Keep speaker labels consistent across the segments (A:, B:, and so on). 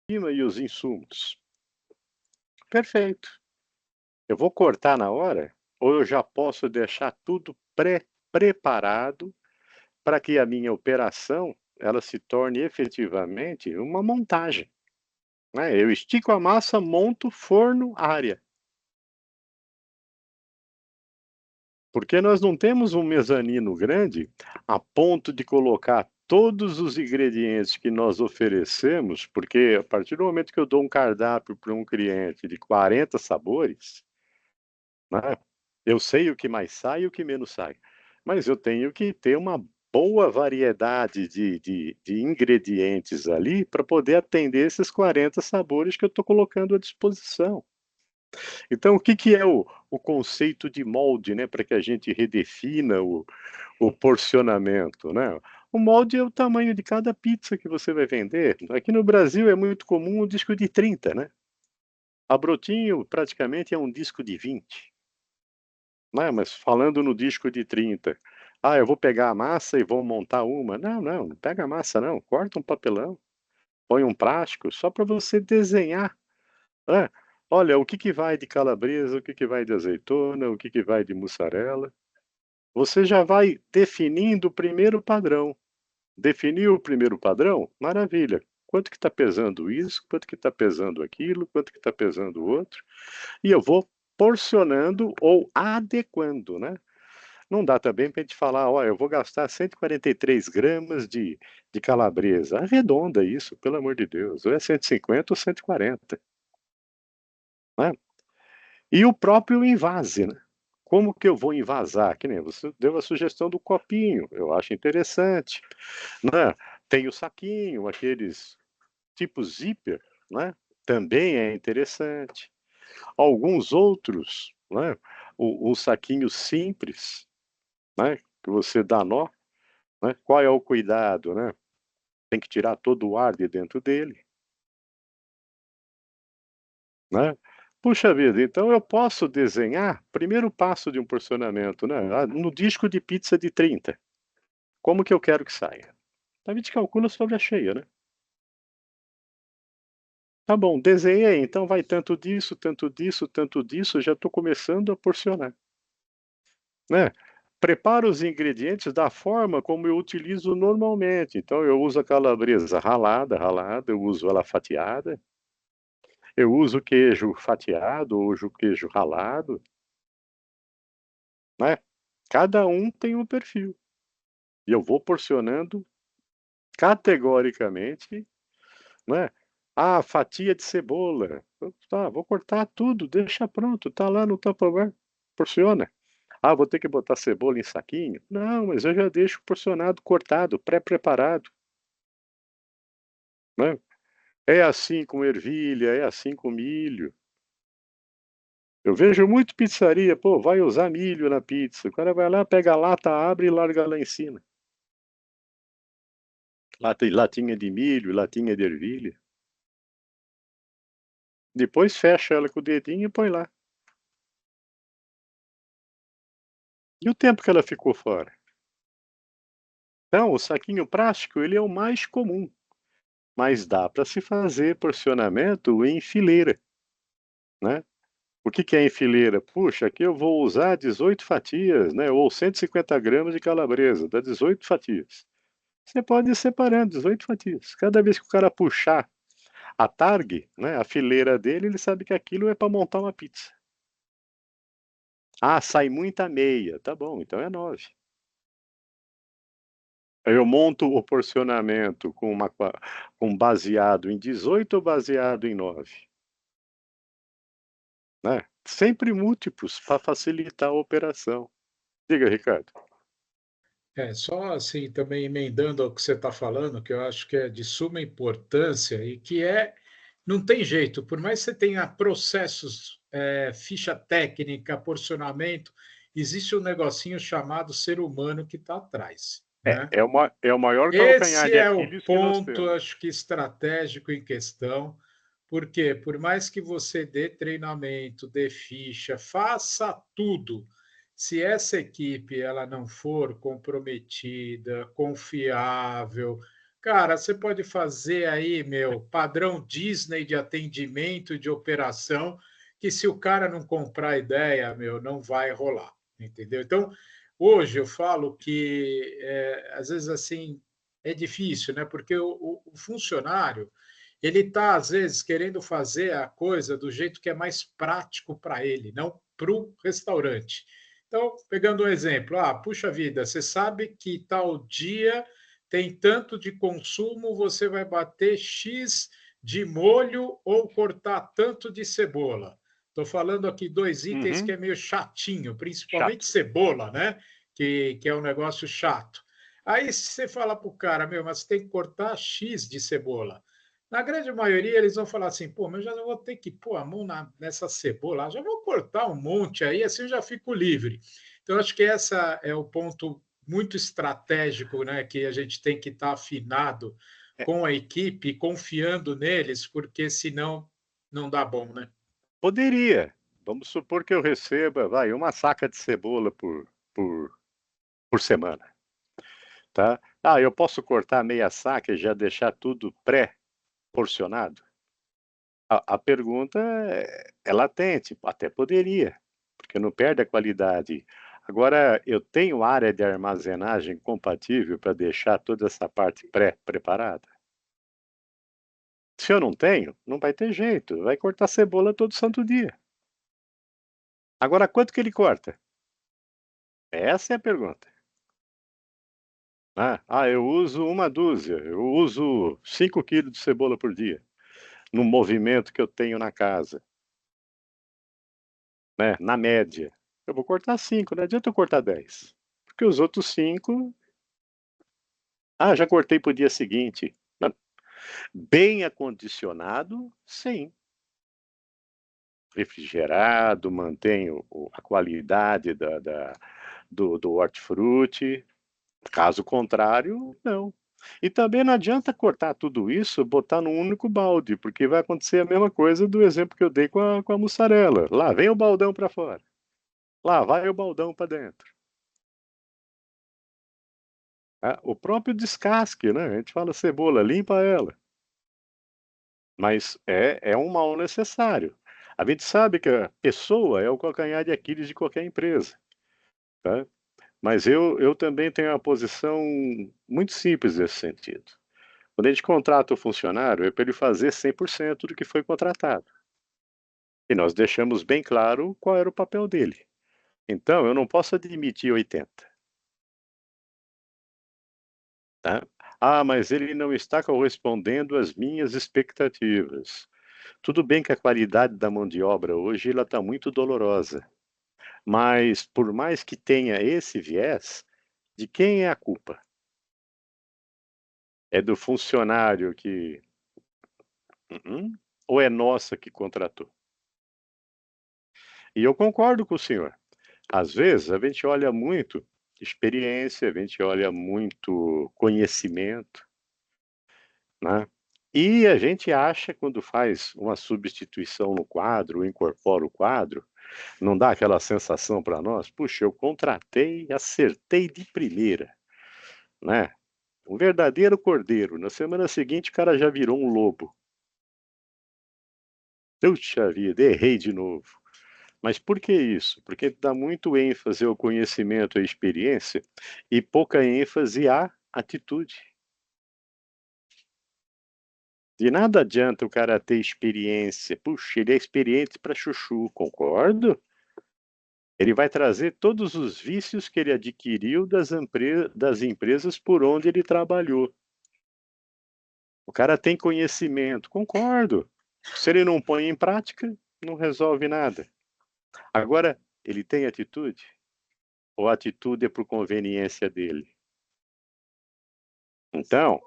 A: e os insumos. Perfeito. Eu vou cortar na hora ou eu já posso deixar tudo preparado para que a minha operação ela se torne efetivamente uma montagem, né? Eu estico a massa, monto, forno, área. Porque nós não temos um mezanino grande a ponto de colocar todos os ingredientes que nós oferecemos, porque a partir do momento que eu dou um cardápio para um cliente de 40 sabores, né, eu sei o que mais sai e o que menos sai. Mas eu tenho que ter uma boa variedade de ingredientes ali para poder atender esses 40 sabores que eu estou colocando à disposição. Então, o que, que é o conceito de molde, né, para que a gente redefina o porcionamento, né? O molde é o tamanho de cada pizza que você vai vender. Aqui no Brasil é muito comum o disco de 30, né? A Brotinho praticamente é um disco de 20, né? Mas falando no disco de 30, ah, eu vou pegar a massa e vou montar uma. Não, não, não pega a massa não, corta um papelão, põe um plástico, só para você desenhar, né? Olha, o que que vai de calabresa, o que que vai de azeitona, o que que vai de mussarela. Você já vai definindo o primeiro padrão. Definiu o primeiro padrão? Maravilha. Quanto que está pesando isso? Quanto que está pesando aquilo? Quanto que está pesando o outro? E eu vou porcionando ou adequando, né? Não dá também para a gente falar, ó, eu vou gastar 143 gramas de calabresa. Arredonda isso, pelo amor de Deus. Ou é 150 ou 140, né? E o próprio invase, né? Como que eu vou invasar? Que nem você deu a sugestão do copinho, eu acho interessante, né? Tem o saquinho, aqueles tipo zíper, né? Também é interessante. Alguns outros, né? O saquinho simples, né? Que você dá nó, né? Qual é o cuidado, né? Tem que tirar todo o ar de dentro dele, né? Puxa vida, então eu posso desenhar, primeiro passo de um porcionamento, né? No disco de pizza de 30, como que eu quero que saia? A gente calcula sobre a cheia, né? Tá bom, desenhei, então vai tanto disso, tanto disso, tanto disso, já estou começando a porcionar, né? Preparo os ingredientes da forma como eu utilizo normalmente. Então eu uso a calabresa ralada, eu uso ela fatiada, eu uso queijo fatiado, eu uso queijo ralado, né? Cada um tem um perfil. E eu vou porcionando categoricamente, né? Ah, fatia de cebola. Tá, vou cortar tudo, deixa pronto, tá lá no Tupperware. Porciona. Ah, vou ter que botar cebola em saquinho? Não, mas eu já deixo porcionado, cortado, pré-preparado, né? É assim com ervilha, é assim com milho. Eu vejo muito pizzaria, pô, vai usar milho na pizza. O cara vai lá, pega a lata, abre e larga lá em cima. Latinha de milho, latinha de ervilha. Depois fecha ela com o dedinho e põe lá. E o tempo que ela ficou fora? Então, o saquinho plástico, ele é o mais comum, mas dá para se fazer porcionamento em fileira, né? O que que é em fileira? Puxa, aqui eu vou usar 18 fatias, né? Ou 150 gramas de calabresa, dá 18 fatias. Você pode ir separando 18 fatias. Cada vez que o cara puxar a targue, né, a fileira dele, ele sabe que aquilo é para montar uma pizza. Ah, sai muita meia. Tá bom, então é 9. Eu monto o porcionamento com baseado em 18 ou baseado em 9, né? Sempre múltiplos para facilitar a operação. Diga, Ricardo.
B: Só assim, também emendando ao que você está falando, que eu acho que é de suma importância e que não tem jeito, por mais que você tenha processos, ficha técnica, porcionamento, existe um negocinho chamado ser humano que está atrás, né?
A: É o maior calcanhar
B: Esse
A: de
B: é o
A: Aquiles que nós
B: ponto,
A: temos.
B: acho que estratégico em questão, porque por mais que você dê treinamento, dê ficha, faça tudo, se essa equipe ela não for comprometida, confiável, Cara, você pode fazer aí, meu, padrão Disney de atendimento, de operação, que se o cara não comprar a ideia, meu, não vai rolar, entendeu? Então, hoje eu falo que, às vezes, assim, é difícil, né? Porque o funcionário, ele está, às vezes, querendo fazer a coisa do jeito que é mais prático para ele, não para o restaurante. Então, pegando um exemplo, puxa vida, você sabe que tal dia tem tanto de consumo, você vai bater X de molho ou cortar tanto de cebola. Estou falando aqui dois itens que
A: Uhum.
B: é meio chatinho, principalmente
A: Chato.
B: cebola, né? Que é um negócio chato. Aí você fala para o cara, meu, mas você tem que cortar X de cebola. Na grande maioria, eles vão falar assim, pô, mas eu já não vou ter que pôr a mão nessa cebola, já vou cortar um monte aí, assim eu já fico livre. Então, acho que esse é o ponto muito estratégico, né, que a gente tem que estar afinado
A: É,
B: com a equipe, confiando neles, porque senão não dá bom, né?
A: poderia. Vamos supor que eu receba, vai, uma saca de cebola por, por semana, tá? Ah, eu posso cortar meia saca e já deixar tudo pré-porcionado? A pergunta é latente, até poderia, porque não perde a qualidade. Agora, eu tenho área de armazenagem compatível para deixar toda essa parte pré-preparada? Se eu não tenho, não vai ter jeito, vai cortar cebola todo santo dia. Agora, quanto que ele corta? Essa é a pergunta. Eu uso uma dúzia, eu uso 5 quilos de cebola por dia, no movimento que eu tenho na casa, né, na média. Eu vou cortar 5, não adianta eu cortar 10, porque os outros 5, já cortei para o dia seguinte. Bem acondicionado, sim. Refrigerado, mantém a qualidade do hortifruti. Caso contrário, não. E também não adianta cortar tudo isso, botar num único balde, porque vai acontecer a mesma coisa do exemplo que eu dei com a mussarela. Lá vem o baldão para fora. Lá vai o baldão para dentro. O próprio descasque, né? A gente fala cebola, limpa ela. Mas é um mal necessário. A gente sabe que a pessoa é o calcanhar de Aquiles de qualquer empresa, tá? Mas eu também tenho uma posição muito simples nesse sentido. Quando a gente contrata o funcionário, é para ele fazer 100% do que foi contratado. E nós deixamos bem claro qual era o papel dele. Então, eu não posso admitir 80, tá? Mas ele não está correspondendo às minhas expectativas. Tudo bem que a qualidade da mão de obra hoje ela está muito dolorosa, mas por mais que tenha esse viés, de quem é a culpa? É do funcionário que ou é nossa que contratou? E eu concordo com o senhor. Às vezes a gente olha muito experiência, a gente olha muito conhecimento, né? E a gente acha quando faz uma substituição no quadro, incorpora o quadro, não dá aquela sensação para nós? Puxa, eu contratei, acertei de primeira, né? Um verdadeiro cordeiro. Na semana seguinte, o cara já virou um lobo. Puxa vida, errei de novo. Mas por que isso? Porque dá muito ênfase ao conhecimento, à experiência, e pouca ênfase à atitude. De nada adianta o cara ter experiência. Puxa, ele é experiente para chuchu, concordo. Ele vai trazer todos os vícios que ele adquiriu das empresas por onde ele trabalhou. O cara tem conhecimento, concordo. Se ele não põe em prática, não resolve nada. Agora, ele tem atitude? Ou a atitude é por conveniência dele? Então,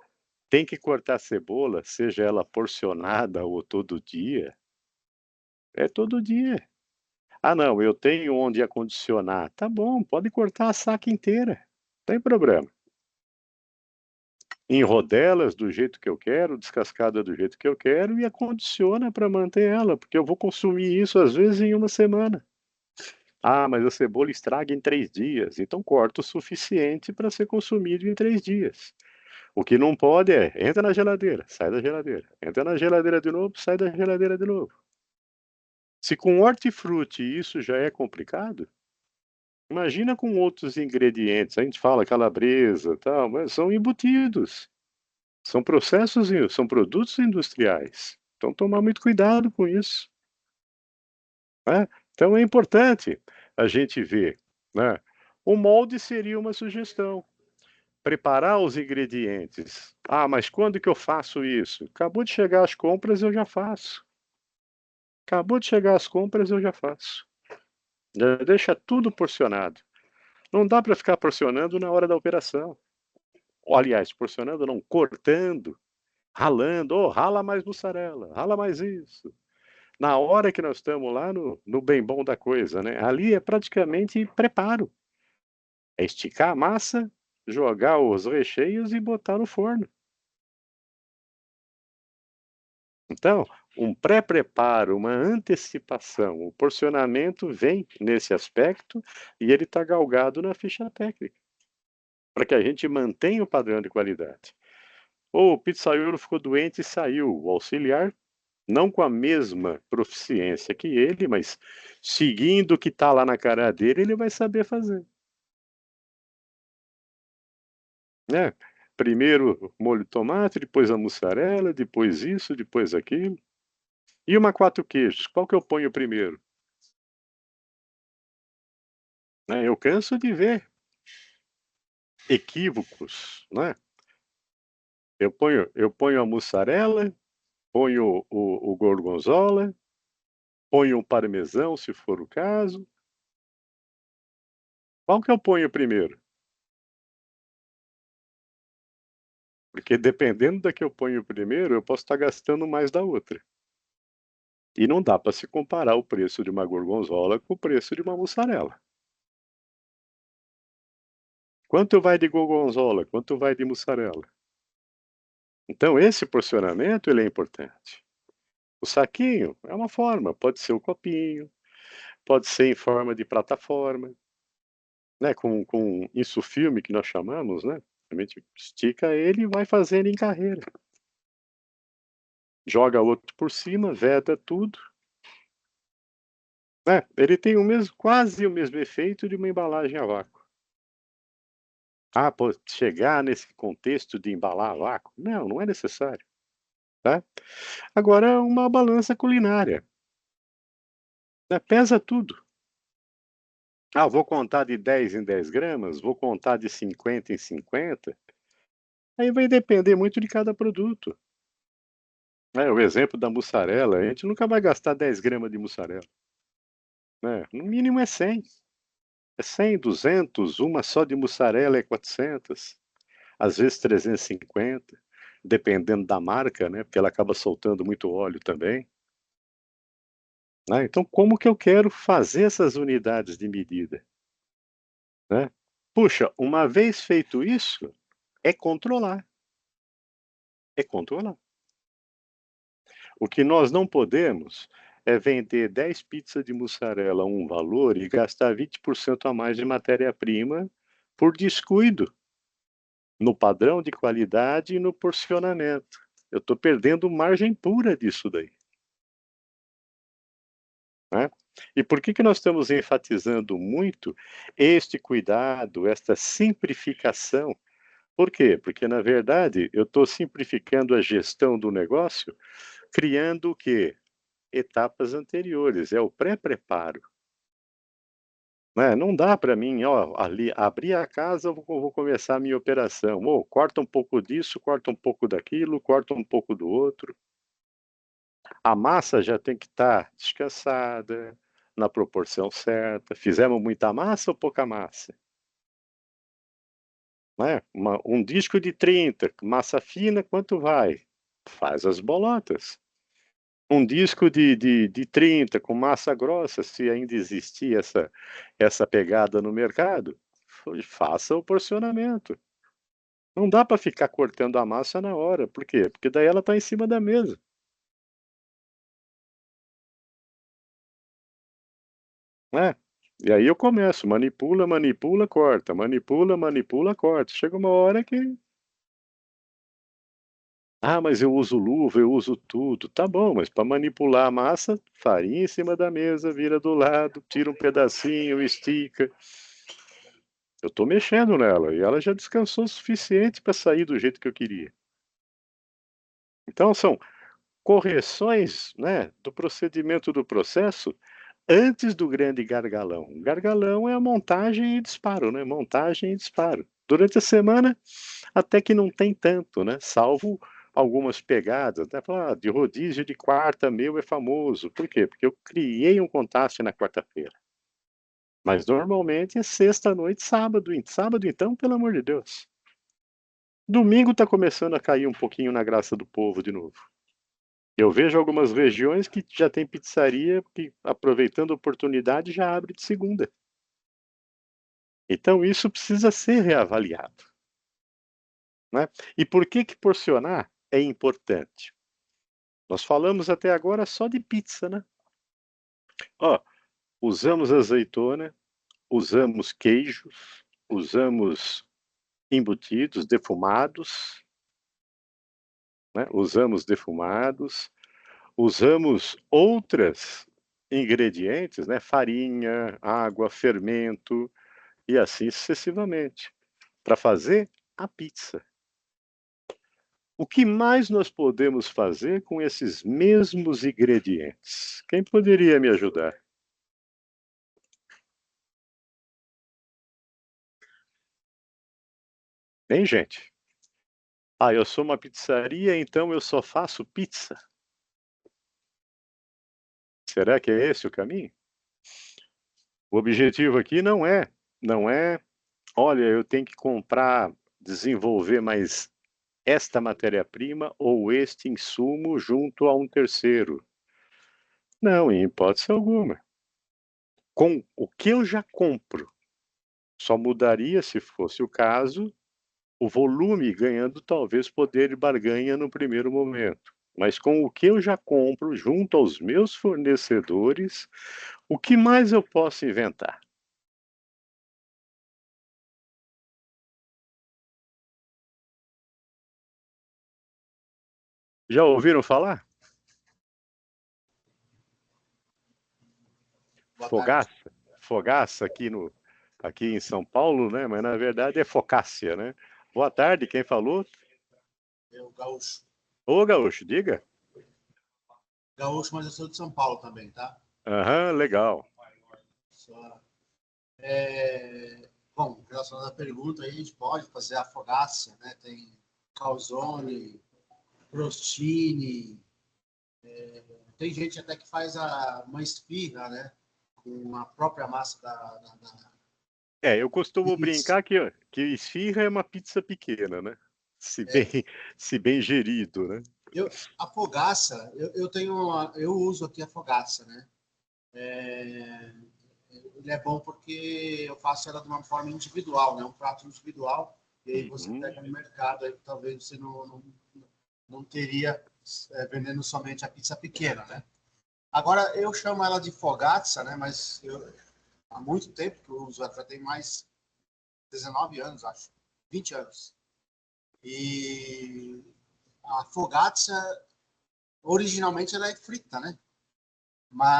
A: tem que cortar cebola, seja ela porcionada ou todo dia, é todo dia. Não, eu tenho onde acondicionar. Tá bom, pode cortar a saca inteira, não tem problema. Em rodelas do jeito que eu quero, descascada do jeito que eu quero e acondiciona para manter ela, porque eu vou consumir isso às vezes em uma semana. Mas a cebola estraga em 3 dias, então corta o suficiente para ser consumido em 3 dias. O que não pode é, entra na geladeira, sai da geladeira. Entra na geladeira de novo, sai da geladeira de novo. Se com hortifruti isso já é complicado, imagina com outros ingredientes. A gente fala calabresa, tal, mas são embutidos. São processos, são produtos industriais. Então tomar muito cuidado com isso, né? Então é importante a gente ver, né? O molde seria uma sugestão. Preparar os ingredientes. Ah, mas quando que eu faço isso? Acabou de chegar as compras, eu já faço. Acabou de chegar as compras, eu já faço. Já deixa tudo porcionado. Não dá para ficar porcionando na hora da operação. Ou, aliás, porcionando não, cortando, ralando. Oh, rala mais mussarela, rala mais isso. Na hora que nós estamos lá no bem bom da coisa, né? Ali é praticamente preparo. É esticar a massa, jogar os recheios e botar no forno. Então, um pré-preparo, uma antecipação, o porcionamento vem nesse aspecto e ele está galgado na ficha técnica, para que a gente mantenha o padrão de qualidade. Ou o pizzaiolo ficou doente e saiu, o auxiliar, não com a mesma proficiência que ele, mas seguindo o que está lá na cara dele, ele vai saber fazer. Né? Primeiro molho de tomate, depois a mussarela, depois isso, depois aquilo. E uma quatro queijos, qual que eu ponho primeiro? Né? Eu canso de ver equívocos, né? Eu ponho a mussarela, ponho o gorgonzola, ponho o parmesão, se for o caso. Qual que eu ponho primeiro? Porque dependendo da que eu ponho primeiro, eu posso estar gastando mais da outra. E não dá para se comparar o preço de uma gorgonzola com o preço de uma mussarela. Quanto vai de gorgonzola? Quanto vai de mussarela? Então esse porcionamento ele é importante. O saquinho é uma forma, pode ser o copinho, pode ser em forma de plataforma, né, com isso filme que nós chamamos, né? A gente estica ele e vai fazendo em carreira. Joga outro por cima, veda tudo. Né? Ele tem o mesmo, quase o mesmo efeito de uma embalagem a vácuo. Ah, pô, chegar nesse contexto de embalar a vácuo? Não, não é necessário. Tá? Agora, uma balança culinária. Né? Pesa tudo. Ah, vou contar de 10 em 10 gramas, vou contar de 50 em 50. Aí vai depender muito de cada produto. É, o exemplo da mussarela, a gente nunca vai gastar 10 gramas de mussarela. Né? No mínimo é 100. É 100, 200, uma só de mussarela é 400, às vezes 350, dependendo da marca, né? Porque ela acaba soltando muito óleo também. Né? Então, como que eu quero fazer essas unidades de medida? Né? Puxa, uma vez feito isso, é controlar. É controlar. O que nós não podemos é vender 10 pizzas de mussarela a um valor e gastar 20% a mais de matéria-prima por descuido no padrão de qualidade e no porcionamento. Eu estou perdendo margem pura disso daí. Né? E por que nós estamos enfatizando muito este cuidado, esta simplificação? Por quê? Porque, na verdade, eu estou simplificando a gestão do negócio, criando o quê? Etapas anteriores, é o pré-preparo. Né? Não dá para mim, ó, ali, abrir a casa, vou começar a minha operação. Oh, corta um pouco disso, corta um pouco daquilo, corta um pouco do outro. A massa já tem que estar descansada, na proporção certa. Fizemos muita massa ou pouca massa? Né? Um disco de 30, massa fina, quanto vai? Faz as bolotas. Um disco de 30 com massa grossa, se ainda existir essa pegada no mercado, faça o porcionamento. Não dá para ficar cortando a massa na hora. Por quê? Porque daí ela está em cima da mesa. Né? E aí eu começo, manipula, manipula, corta, manipula, manipula, corta. Chega uma hora que Ah, mas eu uso luva, eu uso tudo. Tá bom, mas para manipular a massa, farinha em cima da mesa, vira do lado, tira um pedacinho, estica. Eu estou mexendo nela e ela já descansou o suficiente para sair do jeito que eu queria. Então são correções, né, do procedimento do processo antes do grande gargalão. O gargalão é a montagem e disparo, né? Montagem e disparo. Durante a semana, até que não tem tanto, né? Salvo algumas pegadas, né? De rodízio de quarta meu é famoso. Por quê? Porque eu criei um contraste na quarta-feira. Mas normalmente é sexta-noite, sábado. Sábado, então, pelo amor de Deus. Domingo está começando a cair um pouquinho na graça do povo de novo. Eu vejo algumas regiões que já tem pizzaria que, aproveitando a oportunidade, já abre de segunda. Então isso precisa ser reavaliado, né? E por que que porcionar é importante? Nós falamos até agora só de pizza, né? Ó, usamos azeitona, usamos queijos, usamos embutidos defumados, né? Usamos defumados, usamos outras ingredientes, né? Farinha, água, fermento e assim sucessivamente, para fazer a pizza. O que mais nós podemos fazer com esses mesmos ingredientes? Quem poderia me ajudar? Hein, gente? Ah, eu sou uma pizzaria, então eu só faço pizza. Será que é esse o caminho? O objetivo aqui não é, olha, eu tenho que comprar, desenvolver mais esta matéria-prima ou este insumo junto a um terceiro. Não, em hipótese alguma. Com o que eu já compro, só mudaria, se fosse o caso, o volume ganhando talvez poder de barganha no primeiro momento. Mas com o que eu já compro junto aos meus fornecedores, o que mais eu posso inventar? Já ouviram falar?
C: Boa tarde.
A: Fogaça? Fogaça aqui em São Paulo, né? Mas na verdade é focácia, né? Boa tarde, quem falou?
C: Eu, gaúcho.
A: Ô, Gaúcho, diga.
C: Gaúcho, mas eu sou de São Paulo também, tá?
A: Aham, legal.
C: Só, bom, relacionado à pergunta, aí a gente pode fazer a fogácia, né? Tem calzone, crostini, tem gente até que faz uma esfirra, né? Com a própria massa da
A: É, eu costumo
C: pizza.
A: brincar que esfirra é uma pizza pequena, né? Se bem, se bem gerido, né?
C: A fogaça, eu uso aqui a fogaça, né? Ele é bom porque eu faço ela de uma forma individual, né? Um prato individual. E aí você
A: Uhum.
C: pega no mercado, aí talvez você não teria vendendo somente a pizza pequena, né? Agora, eu chamo ela de fogazza, né? Mas há muito tempo que eu uso ela, já tem mais 19 anos, acho. 20 anos. E a fogazza, originalmente, ela é frita, né?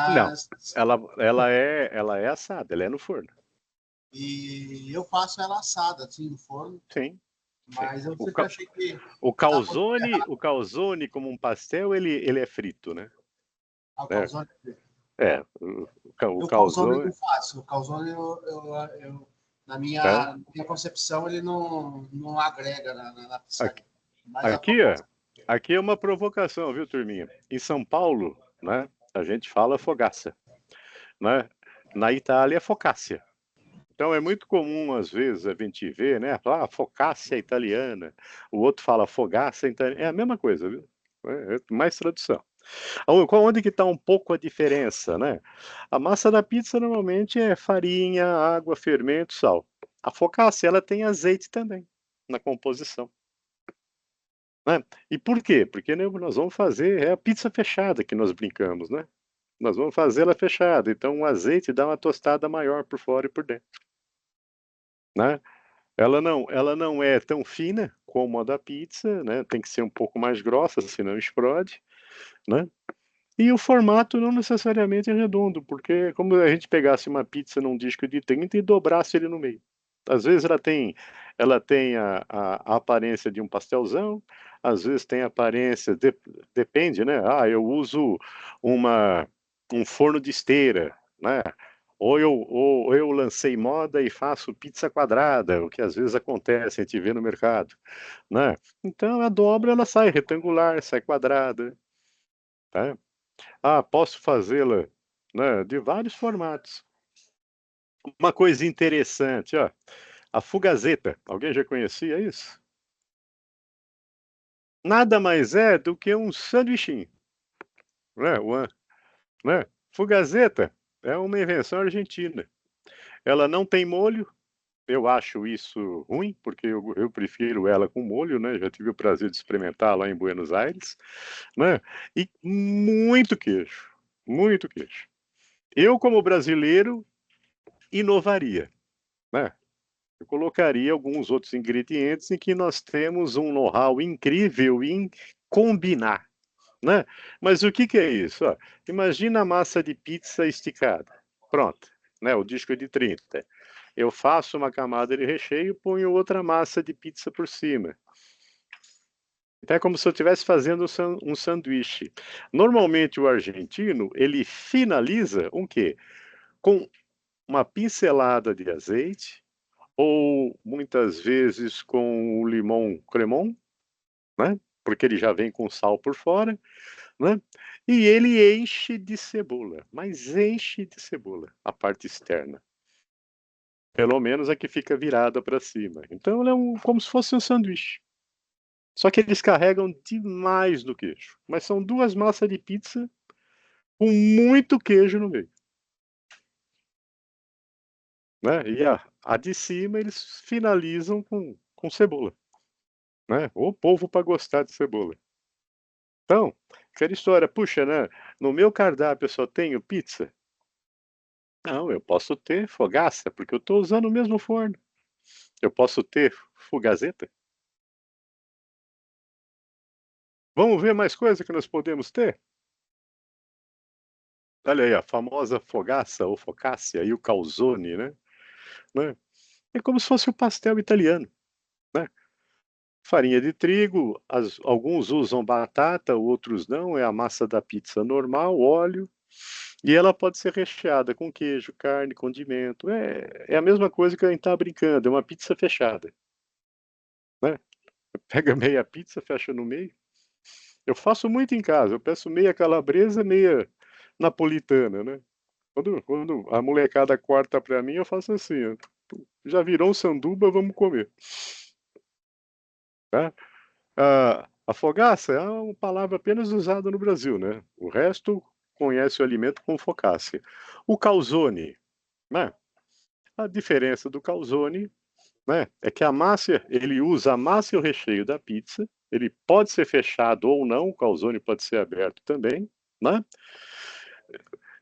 A: Não,
C: Mas
A: ela é assada, ela é no forno.
C: e eu faço ela assada, assim, no forno.
A: Sim, sim.
C: Mas eu
A: O,
C: sempre
A: ca-
C: achei que
A: o
C: estava muito
A: calzone,
C: errado
A: o calzone como um pastel, ele é frito, né?
C: ao
A: É,
C: calzone.
A: é, o
C: O calzone eu
A: calzone,
C: não faço. O calzone,
A: tá?
C: na minha concepção, ele não agrega na
A: Aqui,
C: pizzaria. Mas a
A: aqui, ó,
C: fogaça,
A: aqui é uma provocação, viu, turminha? Em São Paulo, né, a gente fala fogaça, né? Na Itália é focaccia. Então é muito comum, às vezes, a gente ver, né? Falar, focaccia italiana. O outro fala fogaça italiana. É a mesma coisa, viu? É mais tradução. Onde que está um pouco a diferença, né? A massa da pizza normalmente é farinha, água, fermento, sal. A focaccia, ela tem azeite também na composição, né? E por quê? Porque né, nós vamos fazer, é a pizza fechada que nós brincamos, né? Nós vamos fazer ela fechada. Então o azeite dá uma tostada maior por fora e por dentro, né? ela não é tão fina como a da pizza, né? Tem que ser um pouco mais grossa, senão explode, né? E o formato não necessariamente é redondo, porque é como a gente pegasse uma pizza num disco de 30 e dobrasse ele no meio. Às vezes ela tem a aparência de um pastelzão, às vezes tem a aparência, depende, né? Ah, eu uso uma, um forno de esteira, né? Ou eu lancei moda e faço pizza quadrada, o que às vezes acontece, a gente vê no mercado, né? Então a dobra ela sai retangular, sai quadrada, tá? Ah, posso fazê-la, né, de vários formatos. Uma coisa interessante, ó, a fugazeta. Alguém já conhecia isso? Nada mais é do que um sanduichinho, né? Né? Fugazeta é uma invenção argentina. Ela não tem molho. Eu acho isso ruim, porque eu prefiro ela com molho, né? Já tive o prazer de experimentar lá em Buenos Aires, né? E muito queijo, muito queijo. Eu, como brasileiro, inovaria, né? Eu colocaria alguns outros ingredientes em que nós temos um know-how incrível em combinar, né? Mas o que é isso? Ó, imagina a massa de pizza esticada. Pronto, né? O disco é de 30. Eu faço uma camada de recheio, ponho outra massa de pizza por cima. Então é como se eu estivesse fazendo um sanduíche. Normalmente o argentino, ele finaliza um quê? Com uma pincelada de azeite, ou muitas vezes com o limão cremon, né? Porque ele já vem com sal por fora, né? E ele enche de cebola, mas enche de cebola a parte externa. Pelo menos a que fica virada para cima. Então ele é como se fosse um sanduíche. Só que eles carregam demais do queijo. Mas são duas massas de pizza com muito queijo no meio, né? E a de cima eles finalizam com cebola, né? O povo para gostar de cebola. Então, aquela história, puxa, né? No meu cardápio eu só tenho pizza? Não, eu posso ter fogaça, porque eu estou usando o mesmo forno. Eu posso ter fugazeta. Vamos ver mais coisa que nós podemos ter? Olha aí, a famosa fogaça ou focaccia e o calzone, né? É como se fosse o pastel italiano, né? Farinha de trigo, alguns usam batata, outros não, é a massa da pizza normal, óleo, e ela pode ser recheada com queijo, carne, condimento. É a mesma coisa que a gente está brincando, é uma pizza fechada, né? Pega meia pizza, fecha no meio. Eu faço muito em casa, eu peço meia calabresa, meia napolitana, né? Quando a molecada corta para mim, eu faço assim, ó, já virou um sanduba, vamos comer, tá? A fogaça é uma palavra apenas usada no Brasil, né? O resto conhece o alimento como focaccia. O calzone, né? A diferença do calzone, né, é que a massa, ele usa a massa e o recheio da pizza, ele pode ser fechado ou não, o calzone pode ser aberto também, né?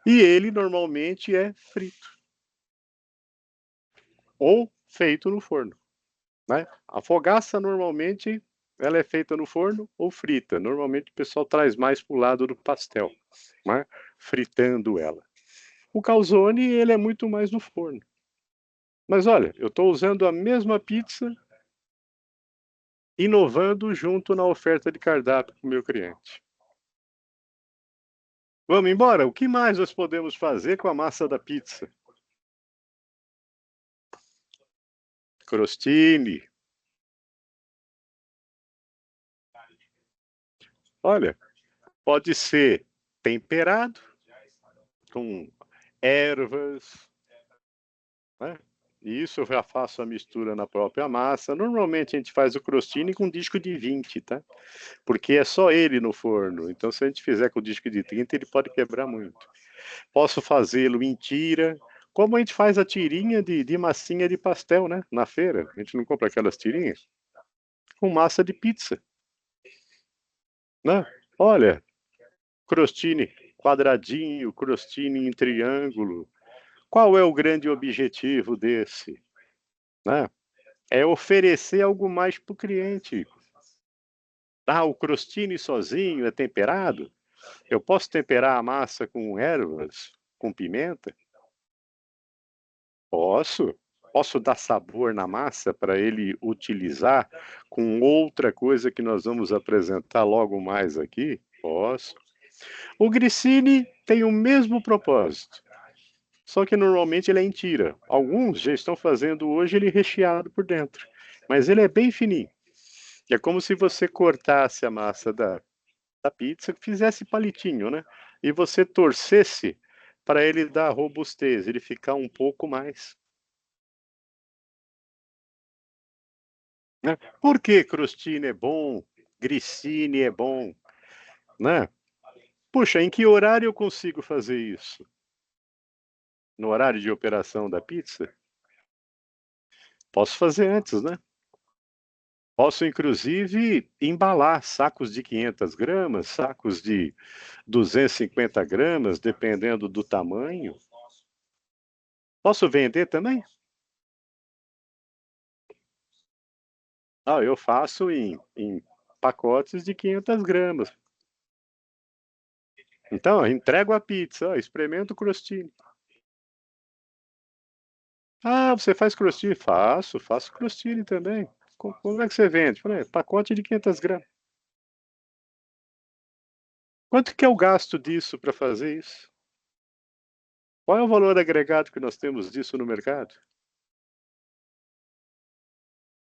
A: E ele normalmente é frito ou feito no forno, né? A fogaça normalmente ela é feita no forno ou frita. Normalmente o pessoal traz mais para o lado do pastel, né? Fritando ela. O calzone ele é muito mais no forno. Mas olha, eu estou usando a mesma pizza, inovando junto na oferta de cardápio para o meu cliente. Vamos embora? O que mais nós podemos fazer com a massa da pizza? Crostini. Olha, pode ser temperado com ervas, né? E isso eu já faço a mistura na própria massa. Normalmente a gente faz o crostini com disco de 20, tá? Porque é só ele no forno. Então se a gente fizer com disco de 30, ele pode quebrar muito. Posso fazê-lo em tira, como a gente faz a tirinha de massinha de pastel, né? Na feira. A gente não compra aquelas tirinhas? Com massa de pizza, né? Olha, crostini quadradinho, crostini em triângulo. Qual é o grande objetivo desse, né? É oferecer algo mais para o cliente. O crostini sozinho é temperado? Eu posso temperar a massa com ervas, com pimenta? Posso. Posso dar sabor na massa para ele utilizar com outra coisa que nós vamos apresentar logo mais aqui? Posso. O grissini tem o mesmo propósito, só que normalmente ele é em tira. Alguns já estão fazendo hoje ele recheado por dentro, mas ele é bem fininho. É como se você cortasse a massa da pizza, fizesse palitinho, né? E você torcesse para ele dar robustez, ele ficar um pouco mais. Né? Por que crostini é bom, grissini é bom, né? Puxa, em que horário eu consigo fazer isso? No horário de operação da pizza? Posso fazer antes, né? Posso, inclusive, embalar sacos de 500 gramas, sacos de 250 gramas, dependendo do tamanho. Posso vender também? Eu faço em pacotes de 500 gramas. Então, entrego a pizza, experimento o crostini. Você faz crostini? Faço crostini também. Como é que você vende? Falei, pacote de 500 gramas. Quanto que é o gasto disso para fazer isso? Qual é o valor agregado que nós temos disso no mercado?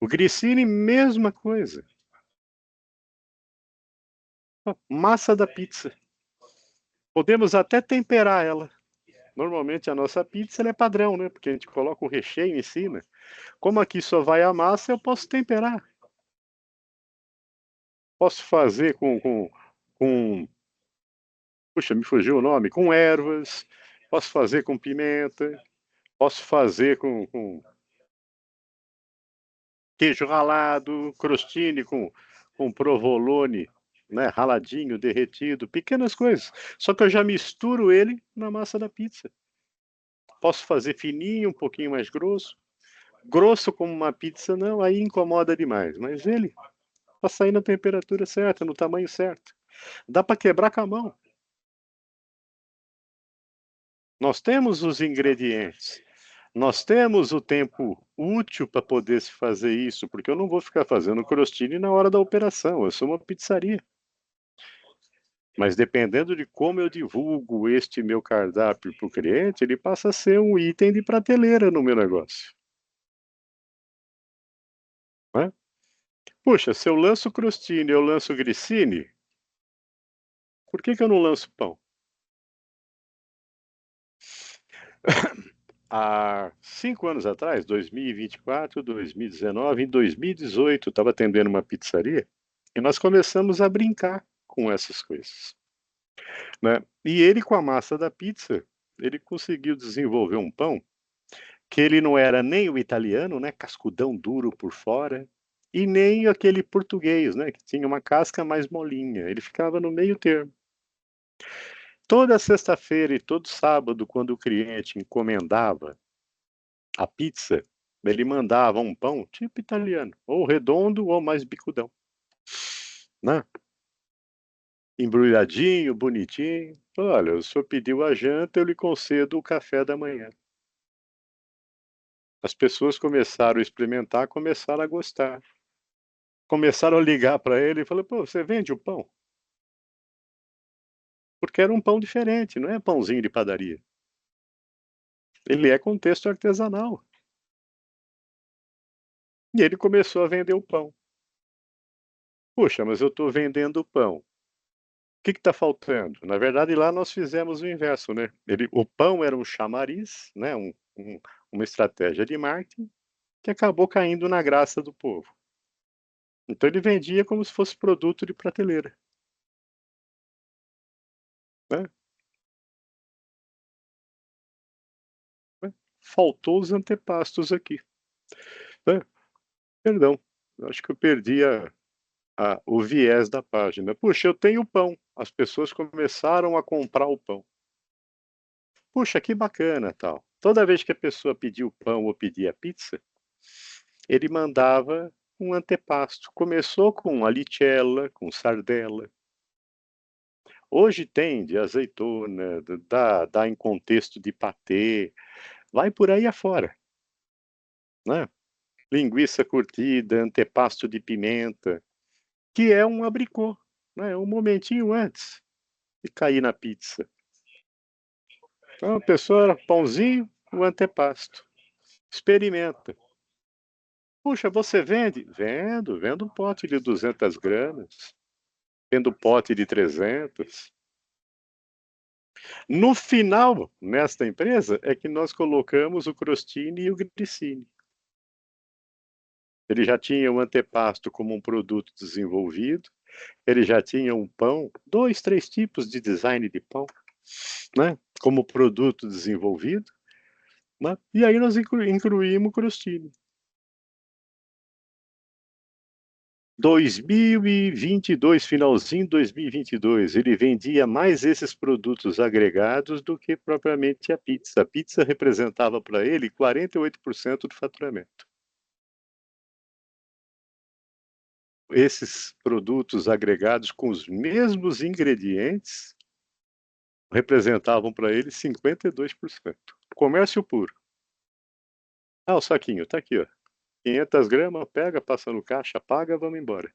A: O grissini, mesma coisa. Massa da pizza. Podemos até temperar ela. Normalmente a nossa pizza ela é padrão, né? Porque a gente coloca o recheio em cima. Como aqui só vai a massa, eu posso temperar. Posso fazer com puxa, me fugiu o nome, com ervas. Posso fazer com pimenta. Posso fazer com queijo ralado, crostini com provolone, né, raladinho, derretido, pequenas coisas. Só que eu já misturo ele na massa da pizza. Posso fazer fininho, um pouquinho mais grosso. Grosso como uma pizza, não, aí incomoda demais. Mas ele para sair na temperatura certa, no tamanho certo. Dá para quebrar com a mão. Nós temos os ingredientes. Nós temos o tempo útil para poder se fazer isso, porque eu não vou ficar fazendo crostini na hora da operação. Eu sou uma pizzaria. Mas dependendo de como eu divulgo este meu cardápio para o cliente, ele passa a ser um item de prateleira no meu negócio. Né? Puxa, se eu lanço crostini, eu lanço grissini, por que eu não lanço pão? Há 5 anos atrás, 2024, 2019, em 2018, eu estava atendendo uma pizzaria e nós começamos a brincar com essas coisas. Né? E ele, com a massa da pizza, ele conseguiu desenvolver um pão que ele não era nem o italiano, né, cascudão duro por fora, e nem aquele português, né, que tinha uma casca mais molinha. Ele ficava no meio termo. Toda sexta-feira e todo sábado, quando o cliente encomendava a pizza, ele mandava um pão tipo italiano, ou redondo ou mais bicudão, né? Embrulhadinho, bonitinho. Olha, o senhor pediu a janta, eu lhe concedo o café da manhã. As pessoas começaram a experimentar, começaram a gostar. Começaram a ligar para ele e falaram, pô, você vende o pão? Porque era um pão diferente, não é pãozinho de padaria. Ele é com texto artesanal. E ele começou a vender o pão. Puxa, mas eu estou vendendo o pão. O que está faltando? Na verdade, lá nós fizemos o inverso, né? O pão era um chamariz, né? Uma estratégia de marketing que acabou caindo na graça do povo. Então ele vendia como se fosse produto de prateleira. Né? Faltou os antepastos aqui. Né? Perdão, acho que eu perdi o viés da página. Puxa, eu tenho pão. As pessoas começaram a comprar o pão. Puxa, que bacana, tal. Toda vez que a pessoa pedia o pão ou pedia a pizza, ele mandava um antepasto. Começou com alicella, com sardela. Hoje tem de azeitona, dá em contexto de patê, vai por aí afora, né? Linguiça curtida, antepasto de pimenta, que é um abricô, né? Um momentinho antes de cair na pizza. Então a pessoa, pãozinho, o antepasto. Experimenta. Puxa, você vende? Vendo um pote de 200 gramas, vendo pote de 300. No final, nesta empresa, é que nós colocamos o crostini e o grissini. Ele já tinha o antepasto como um produto desenvolvido, ele já tinha um pão, 2, 3 tipos de design de pão, né, como produto desenvolvido, né, e aí nós incluímos o crostini. 2022, finalzinho de 2022, ele vendia mais esses produtos agregados do que propriamente a pizza. A pizza representava para ele 48% do faturamento. Esses produtos agregados com os mesmos ingredientes representavam para ele 52%. Comércio puro. Ah, o saquinho, tá aqui, ó. 500 gramas, pega, passa no caixa, paga, vamos embora.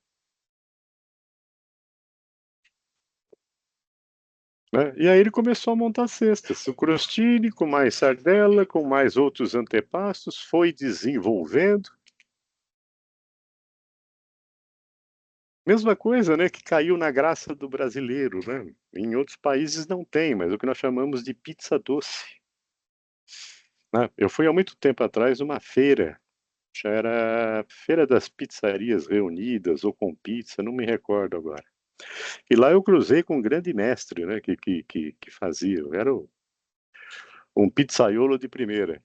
A: Né? E aí ele começou a montar cestas. O crostini com mais sardela, com mais outros antepastos, foi desenvolvendo. Mesma coisa, né, que caiu na graça do brasileiro, né? Em outros países não tem, mas o que nós chamamos de pizza doce. Né? Eu fui há muito tempo atrás numa feira, já era Feira das Pizzarias Reunidas ou com pizza, não me recordo agora. E lá eu cruzei com um grande mestre, né, que fazia, era um pizzaiolo de primeira.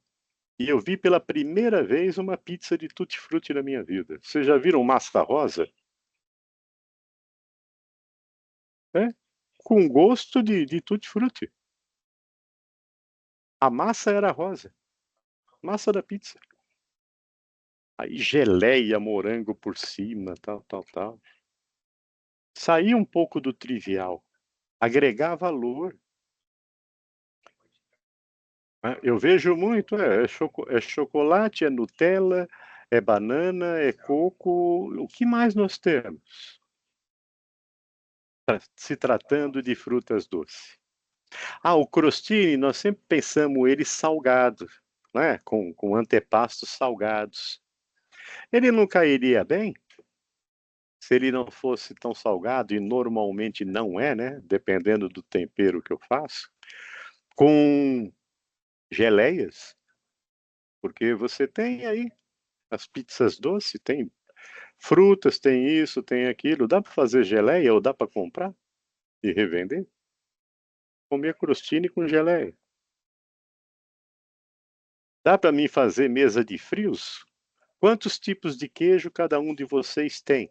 A: E eu vi pela primeira vez uma pizza de tutti-frutti na minha vida. Vocês já viram massa rosa? É, com gosto de tutti-frutti. A massa era rosa, massa da pizza. Aí geleia, morango por cima, tal. Saía um pouco do trivial, agregar valor. Eu vejo muito, é chocolate, é Nutella, é banana, é coco. O que mais nós temos? Se tratando de frutas doces. Ah, o crostini, nós sempre pensamos ele salgado, né? Com antepastos salgados. Ele não cairia bem se ele não fosse tão salgado, e normalmente não é, né? Dependendo do tempero que eu faço, com geleias, porque você tem aí as pizzas doces, tem frutas, tem isso, tem aquilo. Dá para fazer geleia ou dá para comprar e revender? Comer crostini com geleia. Dá para mim fazer mesa de frios? Quantos tipos de queijo cada um de vocês tem?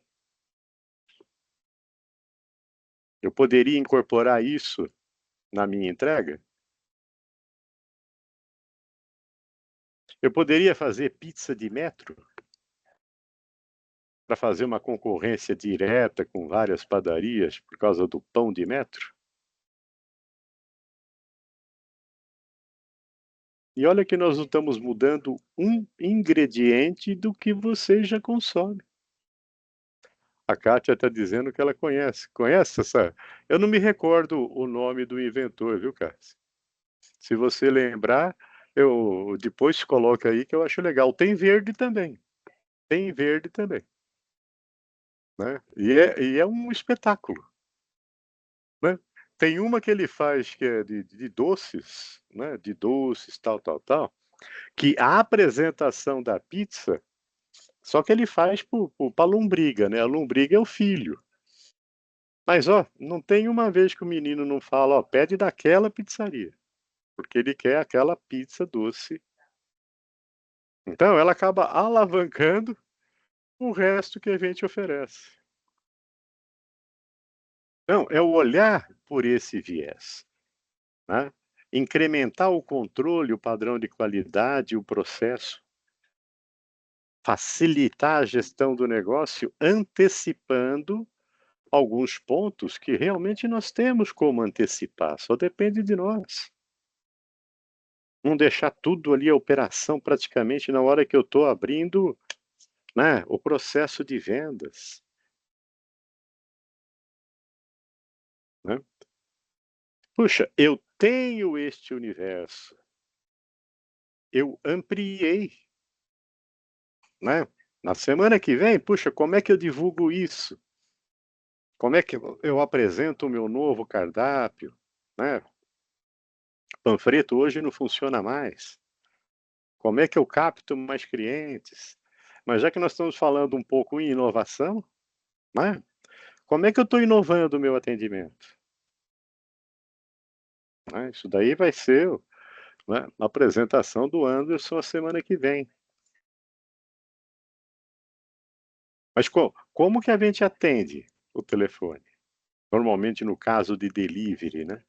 A: Eu poderia incorporar isso na minha entrega? Eu poderia fazer pizza de metro para fazer uma concorrência direta com várias padarias por causa do pão de metro? E olha que nós não estamos mudando um ingrediente do que você já consome. A Kátia está dizendo que ela conhece. Conhece essa? Eu não me recordo o nome do inventor, viu, Kátia? Se você lembrar, eu depois coloca aí que eu acho legal. Tem verde também. Tem verde também. Né? E é um espetáculo. Né? Tem uma que ele faz que é de doces, né? De doces, tal, que a apresentação da pizza, só que ele faz para a lombriga, né? A lombriga é o filho. Mas, ó, não tem uma vez que o menino não fala, ó, pede daquela pizzaria, porque ele quer aquela pizza doce. Então, ela acaba alavancando o resto que a gente oferece. Não, é o olhar por esse viés, né? Incrementar o controle, o padrão de qualidade, o processo. facilitar a gestão do negócio antecipando alguns pontos que realmente nós temos como antecipar, só depende de nós. Não deixar tudo ali, a operação praticamente na hora que eu estou abrindo, né, o processo de vendas, né. Puxa, eu tenho este universo, eu ampliei, né. Na semana que vem, puxa, como é que eu divulgo isso? Como é que eu apresento o meu novo cardápio, né. Panfleto hoje não funciona mais. Como é que eu capto mais clientes? Mas já que nós estamos falando um pouco em inovação, né, como é que eu estou inovando o meu atendimento? Né, isso daí vai ser, né, a apresentação do Anderson a semana que vem. Mas como que a gente atende o telefone? Normalmente no caso de delivery, né.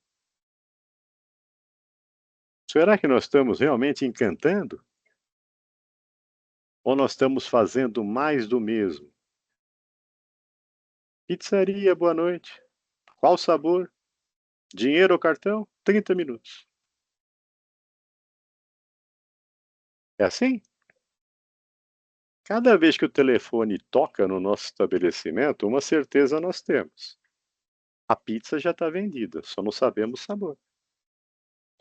A: Será que nós estamos realmente encantando? Ou nós estamos fazendo mais do mesmo? Pizzaria, boa noite. Qual sabor? Dinheiro ou cartão? 30 minutos. É assim? Cada vez que o telefone toca no nosso estabelecimento, uma certeza nós temos: a pizza já está vendida, só não sabemos o sabor.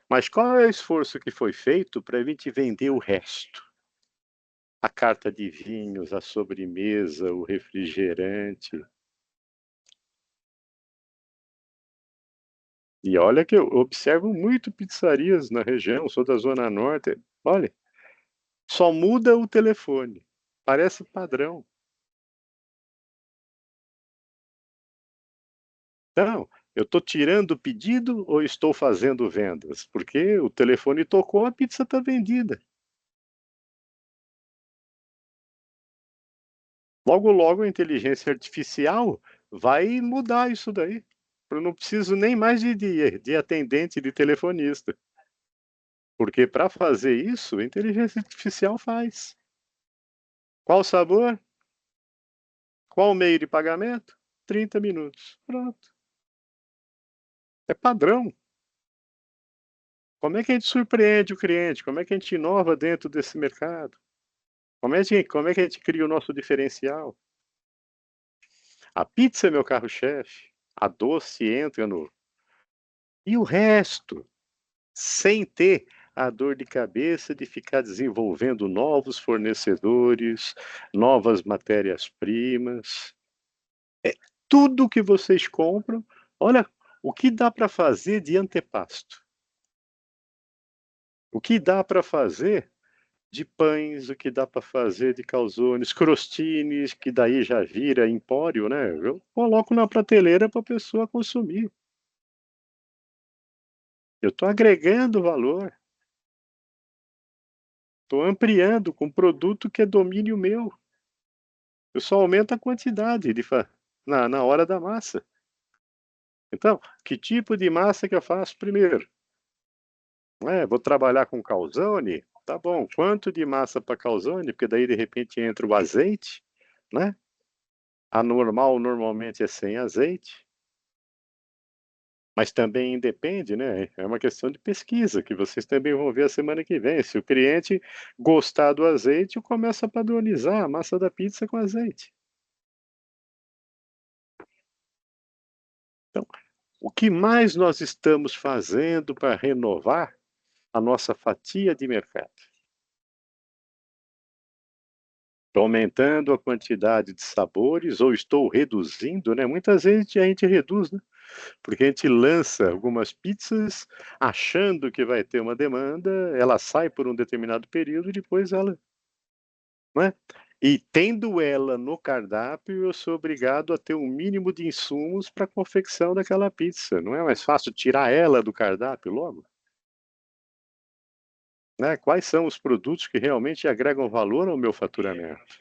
A: Mas qual é o esforço que foi feito para a gente vender o resto? A carta de vinhos, a sobremesa, o refrigerante. E olha que eu observo muito pizzarias na região, sou da zona norte. Olha, só muda o telefone, parece padrão. Então, eu estou tirando o pedido ou estou fazendo vendas? Porque o telefone tocou, a pizza está vendida. Logo, logo a inteligência artificial vai mudar isso daí. Eu não preciso nem mais de atendente de telefonista, porque para fazer isso, a inteligência artificial faz. Qual sabor? Qual meio de pagamento? 30 minutos. Pronto. É padrão. Como é que a gente surpreende o cliente? Como é que a gente inova dentro desse mercado? Como é que a gente cria o nosso diferencial? A pizza é meu carro-chefe, a doce entra no e o resto, sem ter a dor de cabeça de ficar desenvolvendo novos fornecedores, novas matérias-primas. Tudo que vocês compram, olha o que dá para fazer de antepasto, o que dá para fazer de pães, o que dá para fazer de calzones, crostines, que daí já vira empório, né, eu coloco na prateleira para a pessoa consumir. Eu estou agregando valor, estou ampliando com produto que é domínio meu. Eu só aumento a quantidade na hora da massa. Então, que tipo de massa que eu faço primeiro? Vou trabalhar com calzone? Tá bom, quanto de massa para calzone? Porque daí de repente entra o azeite, né? A normal normalmente é sem azeite, mas também depende, né? É uma questão de pesquisa que vocês também vão ver a semana que vem. Se o cliente gostar do azeite, eu começo a padronizar a massa da pizza com azeite. Então, o que mais nós estamos fazendo para renovar a nossa fatia de mercado? Estou aumentando a quantidade de sabores ou estou reduzindo, né? Muitas vezes a gente reduz, né? Porque a gente lança algumas pizzas achando que vai ter uma demanda, ela sai por um determinado período e depois ela, né? E tendo ela no cardápio, eu sou obrigado a ter um mínimo de insumos para a confecção daquela pizza. Não é mais fácil tirar ela do cardápio logo? Né? Quais são os produtos que realmente agregam valor ao meu faturamento?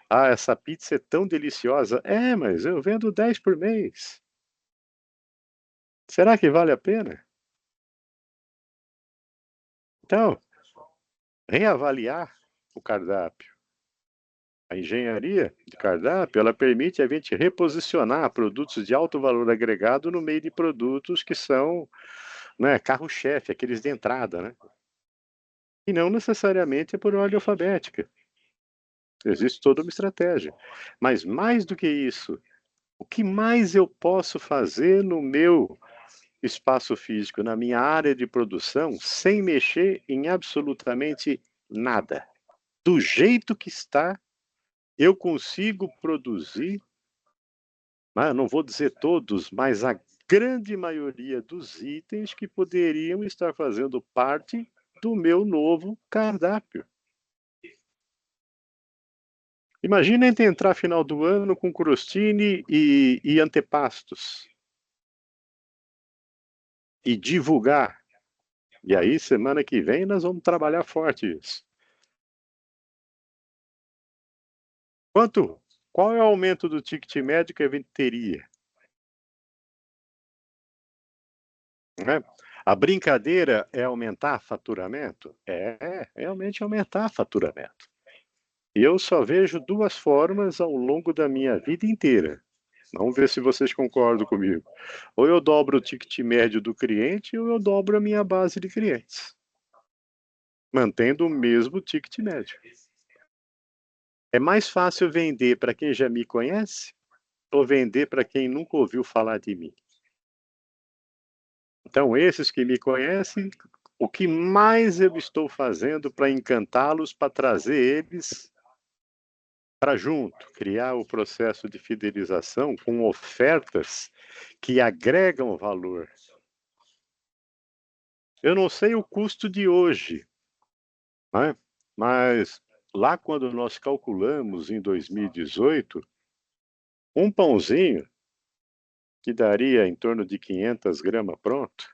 A: Ah, essa pizza é tão deliciosa. É, mas eu vendo 10 por mês. Será que vale a pena? Então, reavaliar o cardápio. A engenharia de cardápio, ela permite a gente reposicionar produtos de alto valor agregado no meio de produtos que são, né, carro-chefe, aqueles de entrada, né? E não necessariamente é por ordem alfabética. Existe toda uma estratégia. Mas mais do que isso, o que mais eu posso fazer no meu espaço físico, na minha área de produção, sem mexer em absolutamente nada? Do jeito que está, eu consigo produzir, não vou dizer todos, mas a grande maioria dos itens que poderiam estar fazendo parte do meu novo cardápio. Imagina entrar final do ano com crostini e antepastos. E divulgar. E aí, semana que vem, nós vamos trabalhar forte isso. Qual é o aumento do ticket médio que a gente teria? Né? A brincadeira é aumentar faturamento? É realmente aumentar faturamento. E eu só vejo duas formas ao longo da minha vida inteira. Vamos ver se vocês concordam comigo. Ou eu dobro o ticket médio do cliente, ou eu dobro a minha base de clientes, mantendo o mesmo ticket médio. É mais fácil vender para quem já me conhece ou vender para quem nunca ouviu falar de mim? Então, esses que me conhecem, o que mais eu estou fazendo para encantá-los, para trazer eles para junto, criar o processo de fidelização com ofertas que agregam valor. Eu não sei o custo de hoje, né? Mas lá quando nós calculamos em 2018, um pãozinho que daria em torno de 500 gramas pronto,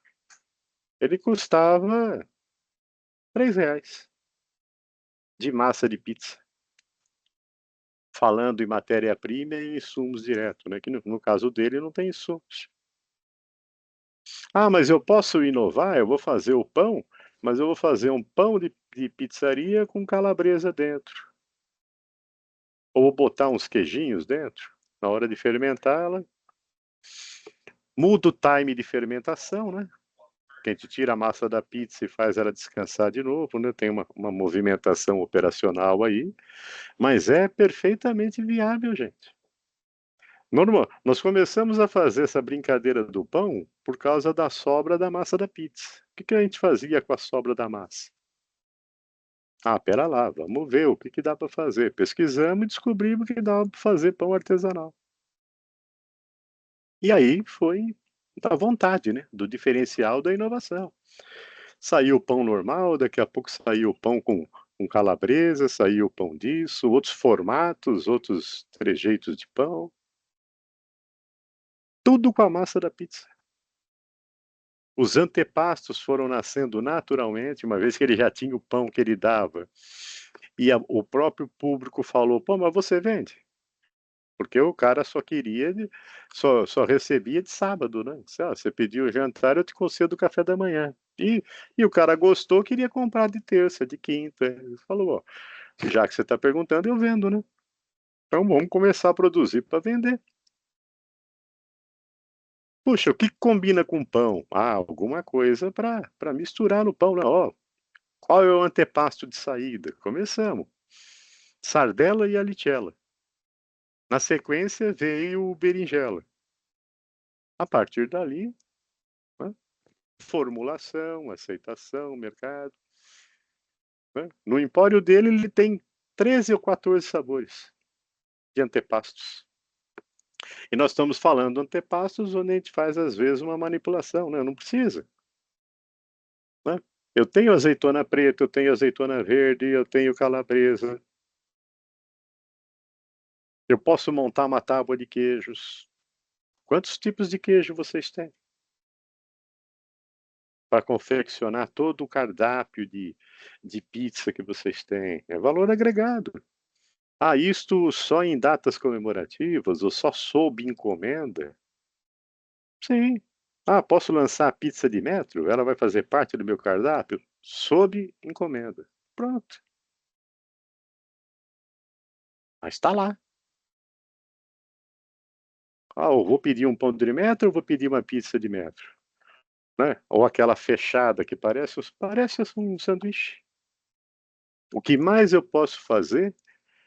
A: ele custava R$ 3 de massa de pizza. Falando em matéria-prima e insumos direto, né? Que no caso dele não tem insumos. Ah, mas eu posso inovar, eu vou fazer o pão, mas eu vou fazer um pão de pizzaria com calabresa dentro. Ou vou botar uns queijinhos dentro. Na hora de fermentar, ela muda o time de fermentação, né? Que a gente tira a massa da pizza e faz ela descansar de novo, né? Tem uma movimentação operacional aí, mas é perfeitamente viável, gente. Normal, nós começamos a fazer essa brincadeira do pão por causa da sobra da massa da pizza. O que a gente fazia com a sobra da massa? Ah, pera lá, vamos ver o que dá para fazer. Pesquisamos e descobrimos que dava para fazer pão artesanal. E aí foi da vontade, né? Do diferencial da inovação. Saiu o pão normal, daqui a pouco saiu o pão com calabresa, saiu o pão disso, outros formatos, outros trejeitos de pão. Tudo com a massa da pizza. Os antepastos foram nascendo naturalmente, uma vez que ele já tinha o pão que ele dava. E o próprio público falou: pô, mas você vende? Porque o cara só queria, só recebia de sábado, né? Você pediu o jantar, eu te concedo o café da manhã. E o cara gostou, queria comprar de terça, de quinta. Ele falou: ó, já que você está perguntando, eu vendo, né? Então vamos começar a produzir para vender. Puxa, o que combina com pão? Ah, alguma coisa para misturar no pão, né? Ó, qual é o antepasto de saída? Começamos. Sardela e alicella. Na sequência veio o berinjela. A partir dali, né, formulação, aceitação, mercado. Né? No empório dele, ele tem 13 ou 14 sabores de antepastos. E nós estamos falando antepastos onde a gente faz, às vezes, uma manipulação. Né? Não precisa. Né? Eu tenho azeitona preta, eu tenho azeitona verde, eu tenho calabresa. Eu posso montar uma tábua de queijos. Quantos tipos de queijo vocês têm? Para confeccionar todo o cardápio de pizza que vocês têm. É valor agregado. Ah, isto só em datas comemorativas ou só sob encomenda? Sim. Ah, posso lançar a pizza de metro? Ela vai fazer parte do meu cardápio? Sob encomenda. Pronto. mas está lá. Ah, eu vou pedir um pão de metro ou vou pedir uma pizza de metro? Né? Ou aquela fechada que parece um sanduíche. O que mais eu posso fazer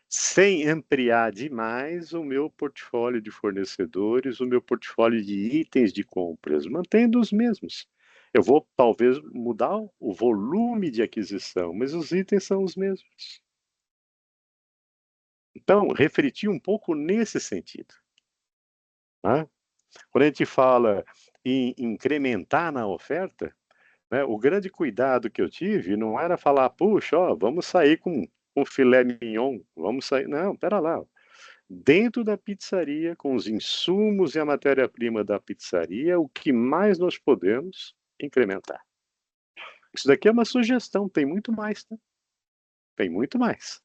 A: sem ampliar demais o meu portfólio de fornecedores, o meu portfólio de itens de compras, mantendo os mesmos. Eu vou talvez mudar o volume de aquisição, mas os itens são os mesmos. Então, refletir um pouco nesse sentido. Né? Quando a gente fala em incrementar na oferta, né, o grande cuidado que eu tive não era falar, puxa, ó, vamos sair com filé mignon, vamos sair. Não, pera lá. Dentro da pizzaria, com os insumos e a matéria-prima da pizzaria, o que mais nós podemos incrementar. Isso daqui é uma sugestão, tem muito mais, tá? Tem muito mais.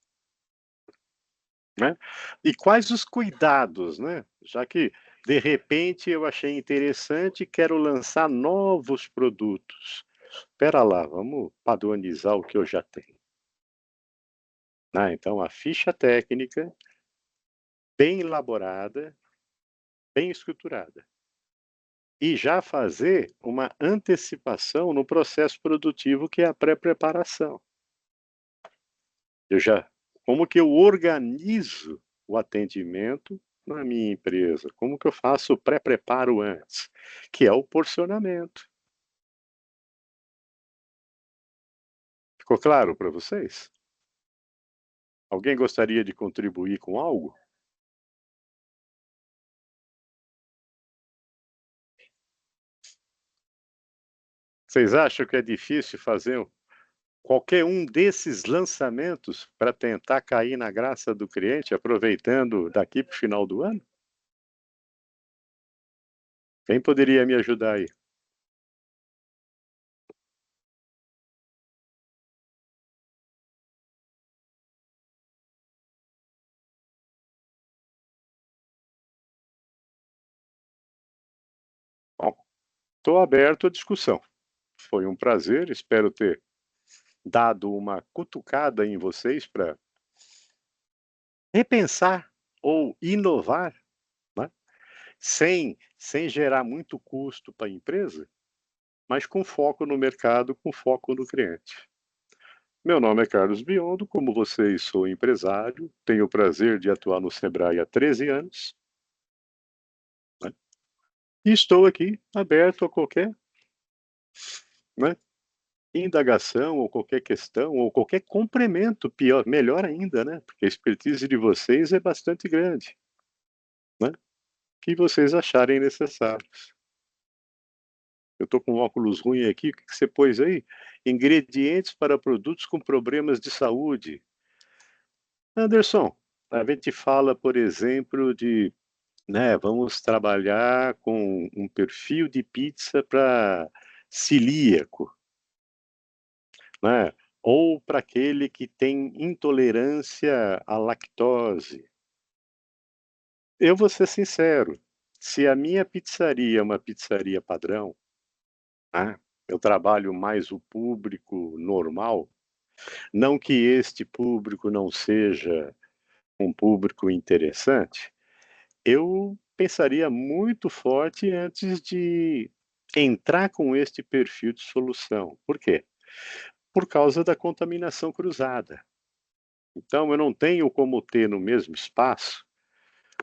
A: Né? E quais os cuidados, né? Já que de repente eu achei interessante e quero lançar novos produtos. Espera lá, vamos padronizar o que eu já tenho. Então, a ficha técnica bem elaborada, bem estruturada. E já fazer uma antecipação no processo produtivo, que é a pré-preparação. Como que eu organizo o atendimento na minha empresa? Como que eu faço o pré-preparo antes? Que é o porcionamento. Ficou claro para vocês? Alguém gostaria de contribuir com algo? Vocês acham que é difícil fazer qualquer um desses lançamentos para tentar cair na graça do cliente, aproveitando daqui para o final do ano? Quem poderia me ajudar aí? Bom, estou aberto à discussão. Foi um prazer, espero ter dado uma cutucada em vocês para repensar ou inovar, né? sem gerar muito custo para a empresa, mas com foco no mercado, com foco no cliente. Meu nome é Carlos Biondo, como vocês, sou empresário, tenho o prazer de atuar no Sebrae há 13 anos, né? E estou aqui aberto a qualquer, né, indagação ou qualquer questão ou qualquer complemento, pior, melhor ainda, né? Porque a expertise de vocês é bastante grande, né? Que vocês acharem necessários. Eu estou com um óculos ruim aqui, o que você pôs aí? Ingredientes para produtos com problemas de saúde. Anderson, a gente fala, por exemplo, de, né, vamos trabalhar com um perfil de pizza para celíaco, né? Ou para aquele que tem intolerância à lactose. Eu vou ser sincero, se a minha pizzaria é uma pizzaria padrão, né, eu trabalho mais o público normal, não que este público não seja um público interessante, eu pensaria muito forte antes de entrar com este perfil de solução. Por quê? Por causa da contaminação cruzada. Então, eu não tenho como ter no mesmo espaço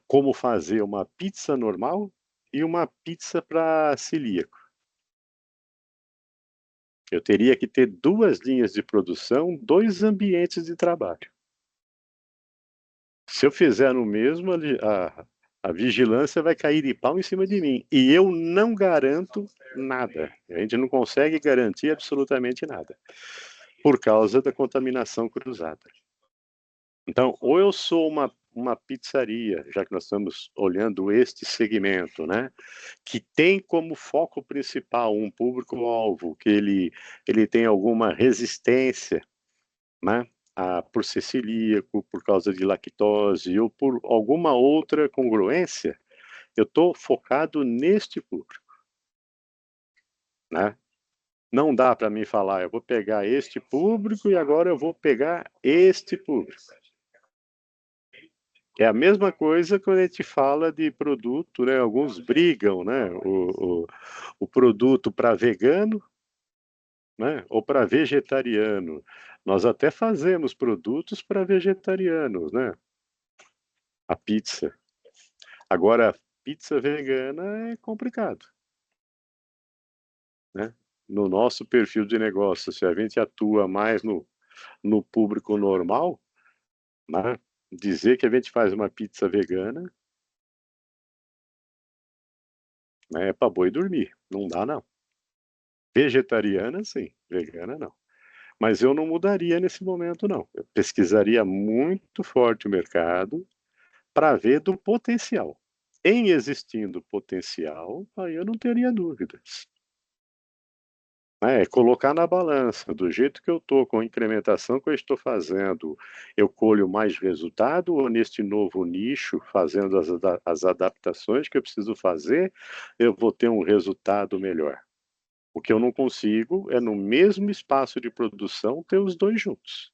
A: como fazer uma pizza normal e uma pizza para celíaco. Eu teria que ter 2 linhas de produção, 2 ambientes de trabalho. Se eu fizer no mesmo, a vigilância vai cair de pau em cima de mim. E eu não garanto nada. A gente não consegue garantir absolutamente nada, por causa da contaminação cruzada. Então, ou eu sou uma pizzaria, já que nós estamos olhando este segmento, né, que tem como foco principal um público-alvo, que ele tem alguma resistência, né, por ser celíaco, por causa de lactose ou por alguma outra congruência, eu estou focado neste público, né? Não dá para mim falar, eu vou pegar este público e agora eu vou pegar este público. É a mesma coisa quando a gente fala de produto, né? Alguns brigam, né? O produto para vegano, né? Ou para vegetariano. Nós até fazemos produtos para vegetarianos, né? A pizza. Agora, pizza vegana é complicado, né? No nosso perfil de negócio, se a gente atua mais no público normal, né? Dizer que a gente faz uma pizza vegana, né, é para boi dormir. Não dá, não. Vegetariana, sim. Vegana, não. Mas eu não mudaria nesse momento, não. Eu pesquisaria muito forte o mercado para ver do potencial. Em existindo potencial, aí eu não teria dúvidas. É colocar na balança, do jeito que eu estou, com a incrementação que eu estou fazendo, eu colho mais resultado ou neste novo nicho, fazendo as adaptações que eu preciso fazer, eu vou ter um resultado melhor. O que eu não consigo é, no mesmo espaço de produção, ter os dois juntos.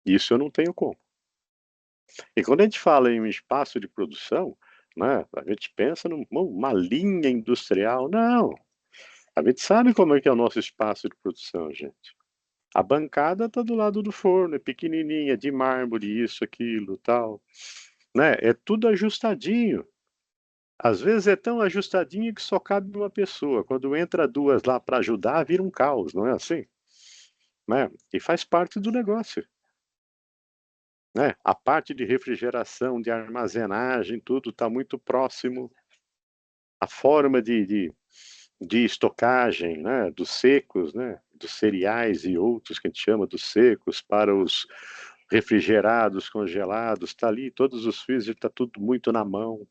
A: Isso eu não tenho como. E quando a gente fala em um espaço de produção, né, a gente pensa numa linha industrial. Não, a gente sabe como é que é o nosso espaço de produção, gente. A bancada está do lado do forno, é pequenininha, de mármore, isso, aquilo, tal. Né? É tudo ajustadinho. Às vezes é tão ajustadinho que só cabe uma pessoa. Quando entra duas lá para ajudar, vira um caos, não é assim? Né? E faz parte do negócio. Né? A parte de refrigeração, de armazenagem, tudo está muito próximo. A forma de estocagem, né, dos secos, né, dos cereais e outros que a gente chama dos secos, para os refrigerados, congelados, está ali, todos os fios, está tudo muito na mão.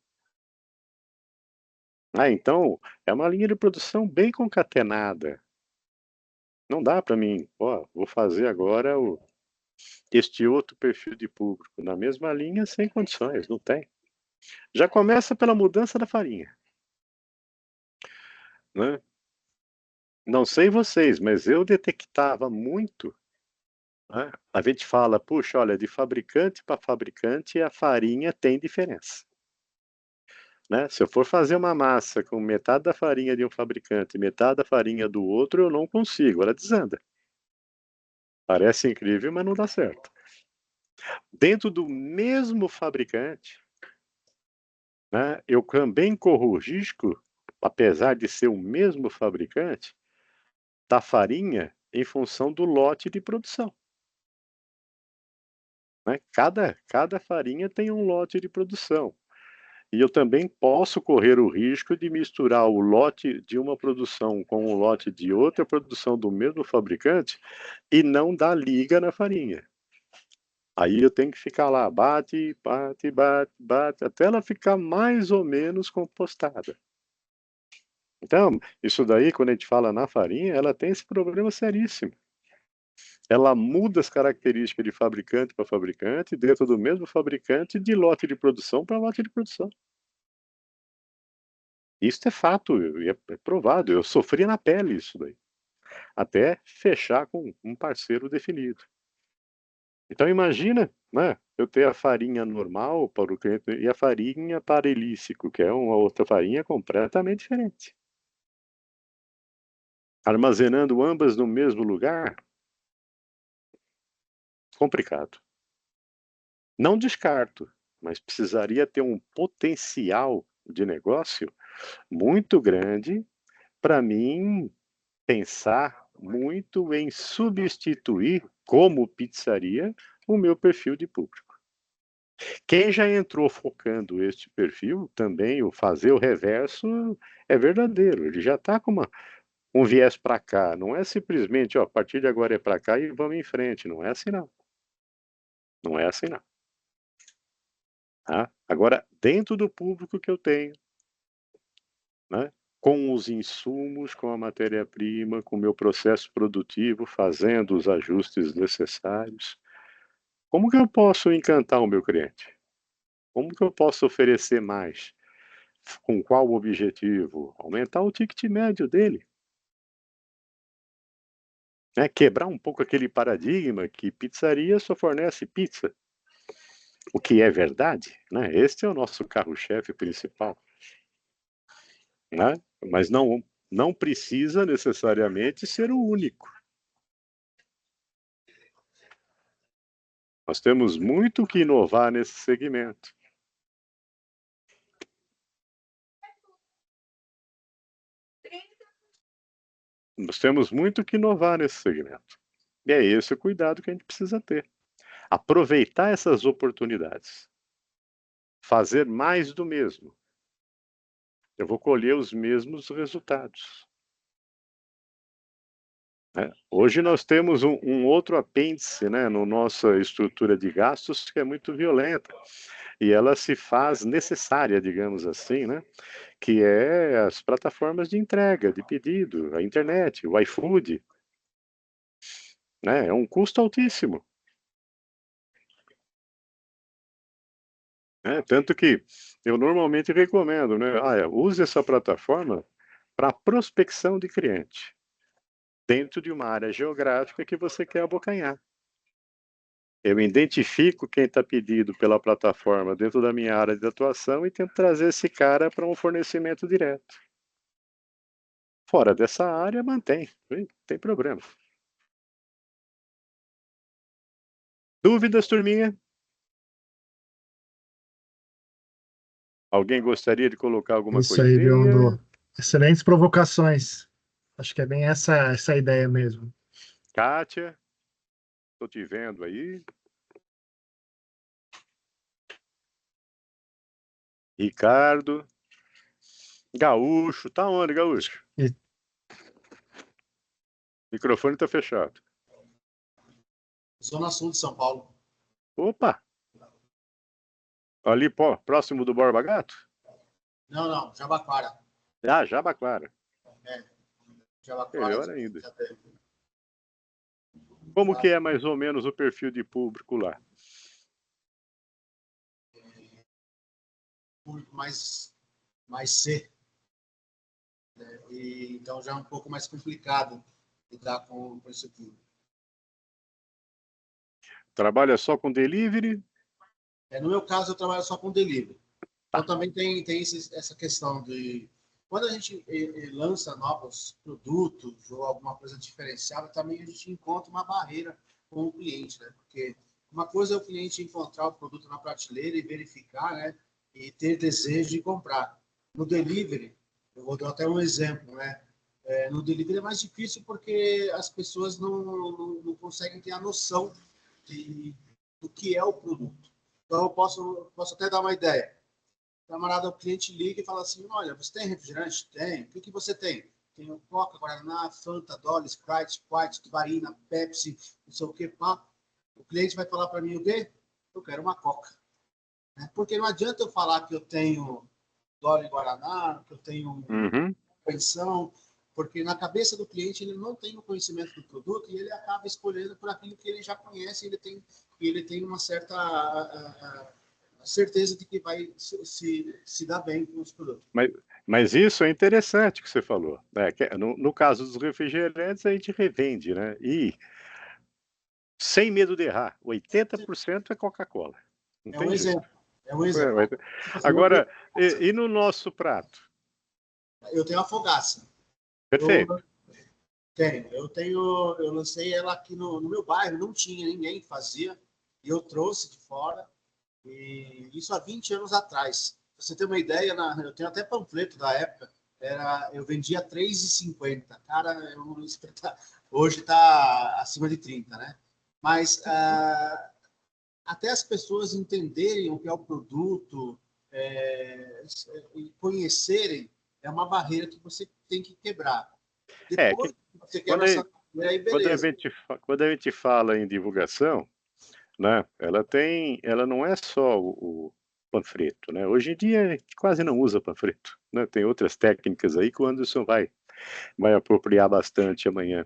A: Então, é uma linha de produção bem concatenada. Não dá para mim, ó, vou fazer agora este outro perfil de público, na mesma linha, sem condições, não tem. Já começa pela mudança da farinha, né? Não sei vocês, mas eu detectava muito, né? A gente fala, puxa, olha, de fabricante para fabricante a farinha tem diferença. Né? Se eu for fazer uma massa com metade da farinha de um fabricante e metade da farinha do outro, eu não consigo, ela desanda. Parece incrível, mas não dá certo. Dentro do mesmo fabricante, né, eu também corro o risco, apesar de ser o mesmo fabricante, da farinha em função do lote de produção. Né? Cada farinha tem um lote de produção. E eu também posso correr o risco de misturar o lote de uma produção com o lote de outra produção do mesmo fabricante e não dar liga na farinha. Aí eu tenho que ficar lá, bate, bate, bate, bate, até ela ficar mais ou menos compostada. Então, isso daí, quando a gente fala na farinha, ela tem esse problema seríssimo. Ela muda as características de fabricante para fabricante, dentro do mesmo fabricante, de lote de produção para lote de produção. Isso é fato, é provado. Eu sofri na pele isso daí. Até fechar com um parceiro definido. Então imagina, né, eu ter a farinha normal para o cliente e a farinha para ilícico, que é uma outra farinha completamente diferente. Armazenando ambas no mesmo lugar, complicado. Não descarto, mas precisaria ter um potencial de negócio muito grande para mim pensar muito em substituir, como pizzaria, o meu perfil de público. Quem já entrou focando este perfil, também o fazer o reverso é verdadeiro. Ele já está com um viés para cá. Não é simplesmente, ó, a partir de agora é para cá e vamos em frente. Não é assim, não. Não é assim, não. Tá? Agora, dentro do público que eu tenho, né, com os insumos, com a matéria-prima, com o meu processo produtivo, fazendo os ajustes necessários, como que eu posso encantar o meu cliente? Como que eu posso oferecer mais? Com qual objetivo? Aumentar o ticket médio dele. Né? Quebrar um pouco aquele paradigma que pizzaria só fornece pizza. o que é verdade, né? Este é o nosso carro-chefe principal, né? Mas não precisa necessariamente ser o único. Nós temos muito que inovar nesse segmento. Nós temos muito que inovar nesse segmento. E é esse o cuidado que a gente precisa ter. Aproveitar essas oportunidades. Fazer mais do mesmo. Eu vou colher os mesmos resultados. Hoje nós temos um outro apêndice, né, na nossa estrutura de gastos que é muito violenta. E ela se faz necessária, digamos assim, né, que é as plataformas de entrega, de pedido, a internet, o iFood. Né, é um custo altíssimo. Tanto que eu normalmente recomendo, né, use essa plataforma para prospecção de cliente, dentro de uma área geográfica que você quer abocanhar. Eu identifico quem está pedido pela plataforma dentro da minha área de atuação e tento trazer esse cara para um fornecimento direto. Fora dessa área, mantém, não tem problema. Dúvidas, turminha? Alguém gostaria de colocar alguma
D: Isso aí,
A: coisinha?
D: Biondo. Excelentes provocações. Acho que é bem essa ideia mesmo.
A: Kátia, estou te vendo aí. Ricardo. Gaúcho, tá onde, Gaúcho?
D: E-
A: O microfone tá fechado.
C: Zona Sul de São Paulo.
A: Opa! Ali, próximo do Borba Gato?
C: Não, Jabaquara.
A: Ah, Jabaquara.
C: Jabaquara.
A: Melhor ainda. Como que é mais ou menos o perfil de público lá?
C: Público mais C. E, então já é um pouco mais complicado lidar com esse público.
A: Trabalha só com delivery?
C: No meu caso, eu trabalho só com delivery. Então também tem essa questão de... Quando a gente lança novos produtos ou alguma coisa diferenciada, também a gente encontra uma barreira com o cliente, né? Porque uma coisa é o cliente encontrar o produto na prateleira e verificar, né? E ter desejo de comprar. No delivery, eu vou dar até um exemplo, né? No delivery é mais difícil porque as pessoas não conseguem ter a noção do que é o produto. Então, eu posso até dar uma ideia. Camarada, o cliente liga e fala assim, olha, você tem refrigerante? Tem. O que você tem? Tenho Coca, Guaraná, Fanta, Dolly, Sprite, Sprite, Guarina, Pepsi, não sei o que, pá. O cliente vai falar para mim o quê? Eu quero uma Coca. Porque não adianta eu falar que eu tenho Dolly Guaraná, que eu tenho pensão, porque na cabeça do cliente ele não tem o conhecimento do produto e ele acaba escolhendo por aquilo que ele já conhece, ele tem uma certa certeza de que vai se dar bem com os produtos.
A: Mas isso é interessante que você falou. No caso dos refrigerantes, a gente revende, né? E sem medo de errar, 80% é Coca-Cola.
C: É um exemplo.
A: Agora, e no nosso prato?
C: Eu tenho a Fogaça.
A: Perfeito.
C: Eu lancei ela aqui no meu bairro, não tinha, ninguém fazia, e eu trouxe de fora, e isso há 20 anos atrás. Pra você ter uma ideia, eu tenho até panfleto da época, eu vendia R$ 3,50. Cara, hoje está acima de 30, né? Mas até as pessoas entenderem o que é o produto e conhecerem, é uma barreira que você tem que quebrar. Depois que você quebra essa barreira, aí beleza.
A: Quando a gente fala em divulgação, né, ela não é só o panfleto, né? Hoje em dia a gente quase não usa panfleto, né? Tem outras técnicas aí que o Anderson vai apropriar bastante amanhã,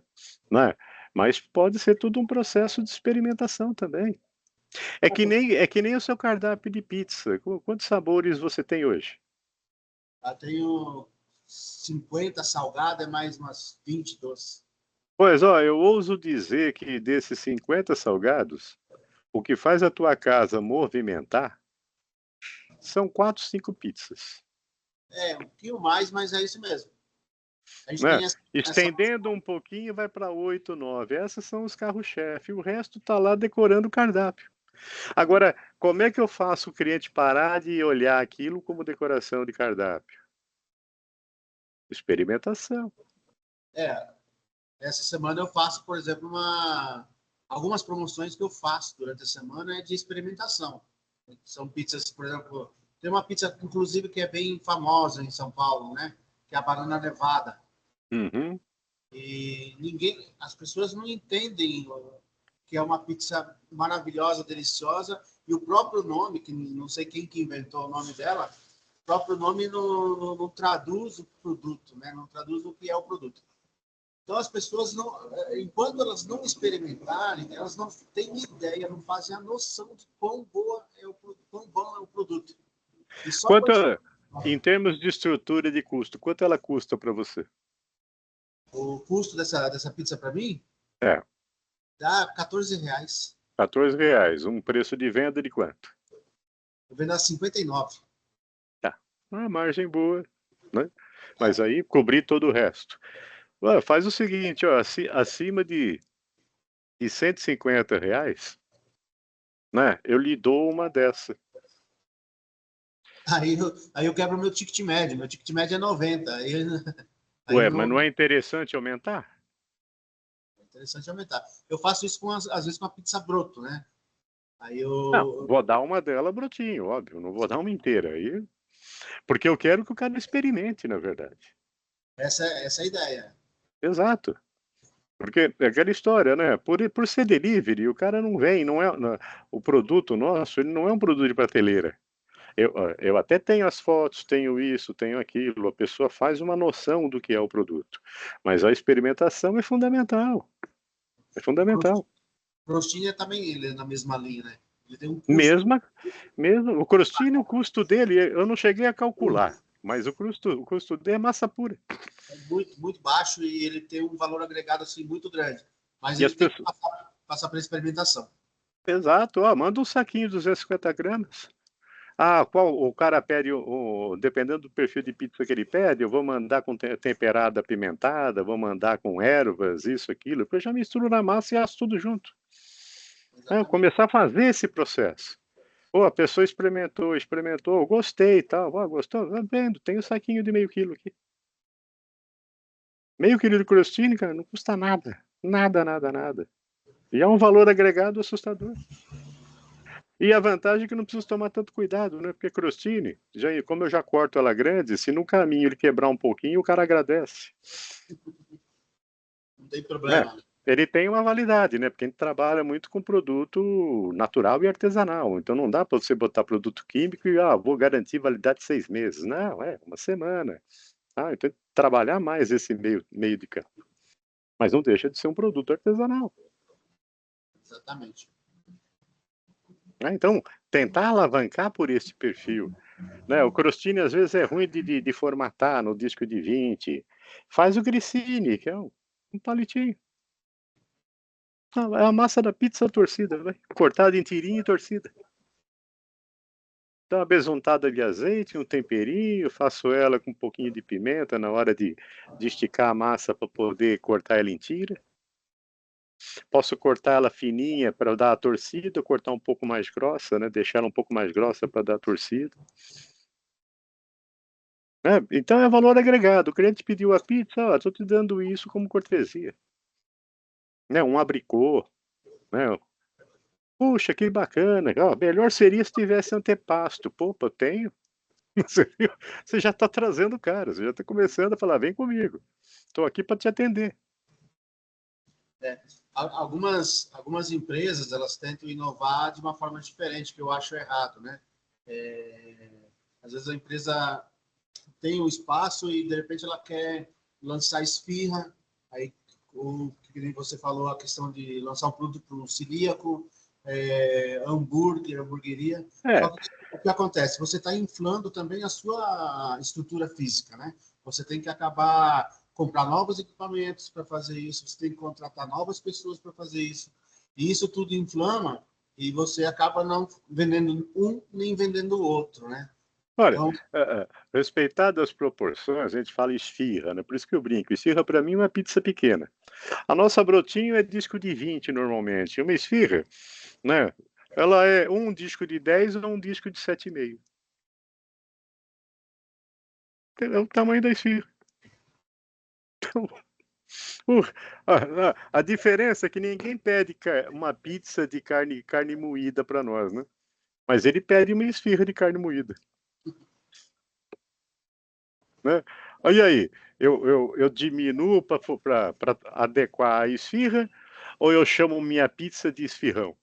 A: né? Mas pode ser tudo um processo de experimentação também. É que nem o seu cardápio de pizza. Quantos sabores você tem hoje?
C: Eu tenho 50 salgadas, mais umas 20 doces.
A: Pois, eu ouso dizer que desses 50 salgados, o que faz a tua casa movimentar são 4, 5 pizzas.
C: Um pouquinho mais, mas é isso mesmo. A gente
A: Né?
C: tem essa...
A: Estendendo um pouquinho, vai para 8, 9. Esses são os carros-chefe. O resto está lá decorando o cardápio. Agora, como é que eu faço o cliente parar de olhar aquilo como decoração de cardápio? Experimentação.
C: Essa semana eu faço, por exemplo, algumas promoções que eu faço durante a semana é de experimentação. São pizzas, por exemplo, tem uma pizza, inclusive, que é bem famosa em São Paulo, né? Que é a Banana Nevada.
A: Uhum.
C: E as pessoas não entendem que é uma pizza maravilhosa, deliciosa, e o próprio nome, que não sei quem que inventou o nome dela, o próprio nome não traduz o produto, né? Não traduz o que é o produto. Então, as pessoas, enquanto elas não experimentarem, elas não têm ideia, não fazem a noção de quão bom é o produto. E só
A: em termos de estrutura de custo, quanto ela custa para você?
C: O custo dessa pizza para mim dá R$14.
A: R$14. Um preço de venda de quanto?
C: Eu vendo a 59.
A: Tá. Uma margem boa, né? Mas aí cobrir todo o resto. Faz o seguinte, ó, acima de R$150, né? Eu lhe dou uma dessa.
C: Aí eu quebro meu ticket médio. Meu ticket médio é 90.
A: Mas não é interessante aumentar?
C: É interessante aumentar. Eu faço isso, às vezes, com a pizza broto, né?
A: Não, vou dar uma dela brotinho, óbvio. Não vou dar uma inteira. Aí, porque eu quero que o cara experimente, na verdade.
C: Essa é a ideia.
A: Exato. Porque é aquela história, né? Por ser delivery, o cara não vem, o produto nosso, ele não é um produto de prateleira. Eu até tenho as fotos, tenho isso, tenho aquilo, a pessoa faz uma noção do que é o produto. Mas a experimentação é fundamental. É fundamental.
C: O Crostinha também ele é na mesma linha, né? Ele tem um custo.
A: Mesmo, o crostini, o custo dele, eu não cheguei a calcular, mas o custo dele é massa pura.
C: É muito, muito baixo e ele tem um valor agregado assim muito grande. Mas
A: E
C: ele
A: as
C: tem
A: pessoas...
C: que passar para experimentação.
A: Exato, manda um saquinho de 250 gramas. Qual o cara pede, dependendo do perfil de pizza que ele pede, eu vou mandar com temperada apimentada, vou mandar com ervas, isso, aquilo, porque eu já misturo na massa e asso tudo junto. Começar a fazer esse processo. A pessoa experimentou, gostei e tal. Gostou? Vendo, tem um saquinho de meio quilo aqui. Meio quilo de crostini, cara, não custa nada. Nada, nada, nada. E é um valor agregado assustador. E a vantagem é que não preciso tomar tanto cuidado, né? Porque crostini, como eu já corto ela grande, se no caminho ele quebrar um pouquinho, o cara agradece.
C: Não tem problema.
A: Ele tem uma validade, né? Porque a gente trabalha muito com produto natural e artesanal. Então não dá para você botar produto químico e vou garantir validade de 6 meses. Não, uma semana. Então trabalhar mais esse meio de campo. Mas não deixa de ser um produto artesanal.
C: Exatamente.
A: Então, tentar alavancar por esse perfil. Né? O crostini às vezes é ruim de formatar no disco de 20. Faz o grissini, que é um palitinho. É a massa da pizza torcida, cortada em tirinha e torcida. Dá uma besuntada de azeite, um temperinho, faço ela com um pouquinho de pimenta na hora de esticar a massa para poder cortar ela em tira. Posso cortar ela fininha para dar a torcida, cortar um pouco mais grossa, né? Deixar ela um pouco mais grossa para dar a torcida. Então é valor agregado. O cliente pediu a pizza, estou te dando isso como cortesia. Um abricô, né? Puxa, que bacana. Melhor seria se tivesse antepasto. Eu tenho. Você já está trazendo o cara, você já está começando a falar, vem comigo. Estou aqui para te atender.
C: Algumas empresas, elas tentam inovar de uma forma diferente, que eu acho errado, né? Às vezes a empresa tem um espaço e, de repente, ela quer lançar esfirra, aí, que nem você falou, a questão de lançar um produto para o celíaco, hambúrguer, hamburgueria. Só que o que acontece? Você está inflando também a sua estrutura física, né? Você tem que acabar comprar novos equipamentos para fazer isso, você tem que contratar novas pessoas para fazer isso. E isso tudo inflama e você acaba não vendendo um nem vendendo o outro, né?
A: Olha,
C: Então,
A: respeitadas as proporções, a gente fala esfirra, né? Por isso que eu brinco. Esfirra para mim é uma pizza pequena. A nossa brotinho é disco de 20 normalmente. Uma esfirra, né? Ela é um disco de 10 ou um disco de 7,5. É o tamanho da esfirra. Então, a diferença é que ninguém pede uma pizza de carne moída para nós, né? Mas ele pede uma esfirra de carne moída. Né? E aí, eu diminuo para adequar a esfirra ou eu chamo minha pizza de esfirrão?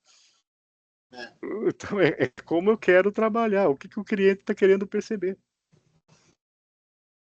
A: Então, é como eu quero trabalhar, o que o cliente está querendo perceber.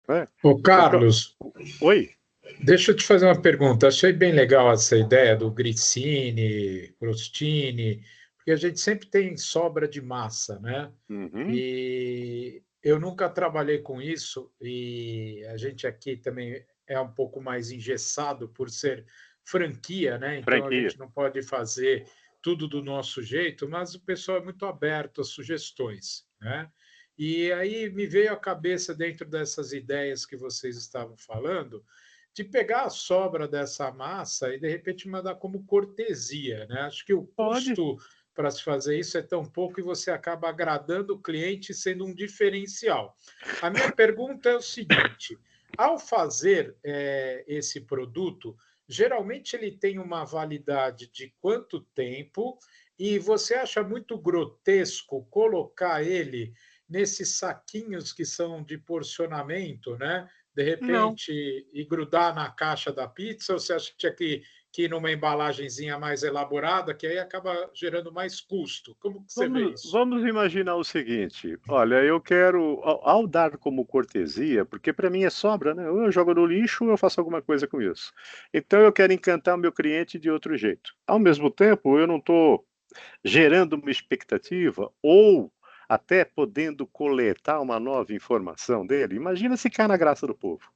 A: Né?
B: Ô, Carlos,
A: Oi?
B: deixa eu te fazer uma pergunta. Achei bem legal essa ideia do grissini, crostini, porque a gente sempre tem sobra de massa, né?
A: Uhum.
B: E eu nunca trabalhei com isso, e a gente aqui também é um pouco mais engessado por ser franquia, né? Então a
A: Franquia.
B: gente não pode fazer tudo do nosso jeito, mas o pessoal é muito aberto a sugestões, né? E aí me veio à cabeça, dentro dessas ideias que vocês estavam falando, de pegar a sobra dessa massa e de repente mandar como cortesia, né? Acho que o
A: Pode.
B: custo para se fazer isso é tão pouco e você acaba agradando o cliente, sendo um diferencial. A minha pergunta é o seguinte: ao fazer esse produto, geralmente ele tem uma validade de quanto tempo? E você acha muito grotesco colocar ele nesses saquinhos que são de porcionamento, né? De
A: Não.
B: repente, e grudar na caixa da pizza, ou você acha que tinha que ir numa embalagenzinha mais elaborada, que aí acaba gerando mais custo? Como que você vê isso?
A: Vamos imaginar o seguinte: olha, eu quero, ao dar como cortesia, porque para mim é sobra, né? Ou eu jogo no lixo ou eu faço alguma coisa com isso. Então eu quero encantar o meu cliente de outro jeito. Ao mesmo tempo, eu não estou gerando uma expectativa ou até podendo coletar uma nova informação dele. Imagina se cai na graça do povo,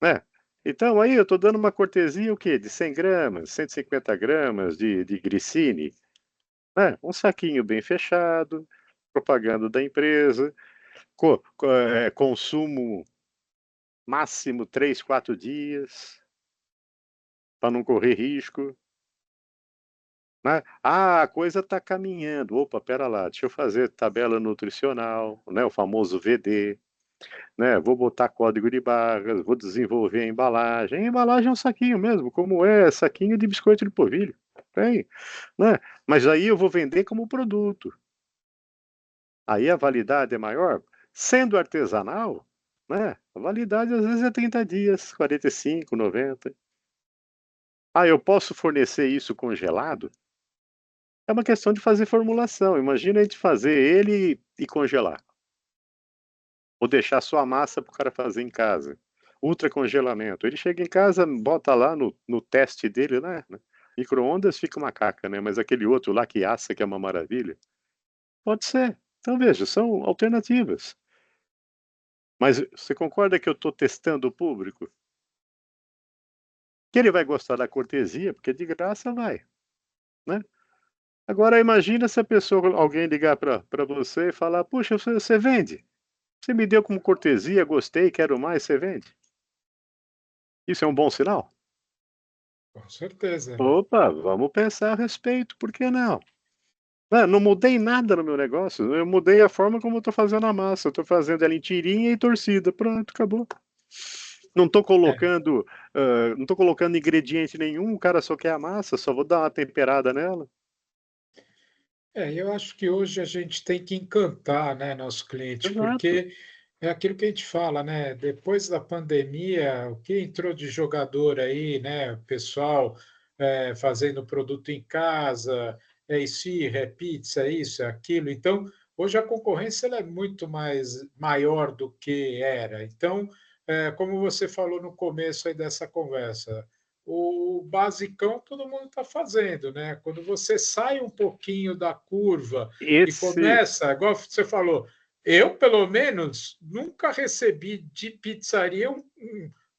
A: né? Então aí eu estou dando uma cortesia o quê? De 100 gramas, 150 gramas de glicine, né? Um saquinho bem fechado, propaganda da empresa, consumo máximo 3, 4 dias, para não correr risco. Né? Ah, a coisa está caminhando. Opa, pera lá, deixa eu fazer tabela nutricional, né? O famoso VD, né? Vou botar código de barras, vou desenvolver a embalagem. A embalagem é um saquinho mesmo, como é saquinho de biscoito de polvilho. Tem, né? Mas aí eu vou vender como produto. Aí a validade é maior. Sendo artesanal, né? A validade às vezes é 30 dias, 45, 90. Ah, eu posso fornecer isso congelado? É uma questão de fazer formulação. Imagina a gente fazer ele e congelar. Ou deixar só a massa para o cara fazer em casa. Ultra congelamento. Ele chega em casa, bota lá no teste dele, né? Micro-ondas fica uma caca, né? Mas aquele outro lá que assa, que é uma maravilha. Pode ser. Então veja, são alternativas. Mas você concorda que eu estou testando o público? Que ele vai gostar da cortesia, porque de graça vai, né? Agora imagina se a pessoa, alguém ligar para você e falar: puxa, você vende? Você me deu como cortesia, gostei, quero mais, você vende? Isso é um bom sinal?
B: Com certeza.
A: Opa, vamos pensar a respeito, por que não? Não mudei nada no meu negócio, eu mudei a forma como eu estou fazendo a massa, eu estou fazendo ela em tirinha e torcida, pronto, acabou. Não estou
B: É.
A: colocando, não tô colocando ingrediente nenhum, o cara só quer a massa, só vou dar uma temperada nela.
B: Eu acho que hoje a gente tem que encantar, né, nosso cliente,
A: Exato.
B: porque é aquilo que a gente fala, né? Depois da pandemia, o que entrou de jogador aí, né? O pessoal fazendo produto em casa, é esfirra, é pizza, é isso, é aquilo. Então, hoje a concorrência ela é muito mais maior do que era. Então, como você falou no começo aí dessa conversa, o basicão todo mundo está fazendo, né? Quando você sai um pouquinho da curva e
A: Esse,
B: começa, igual você falou, eu, pelo menos, nunca recebi de pizzaria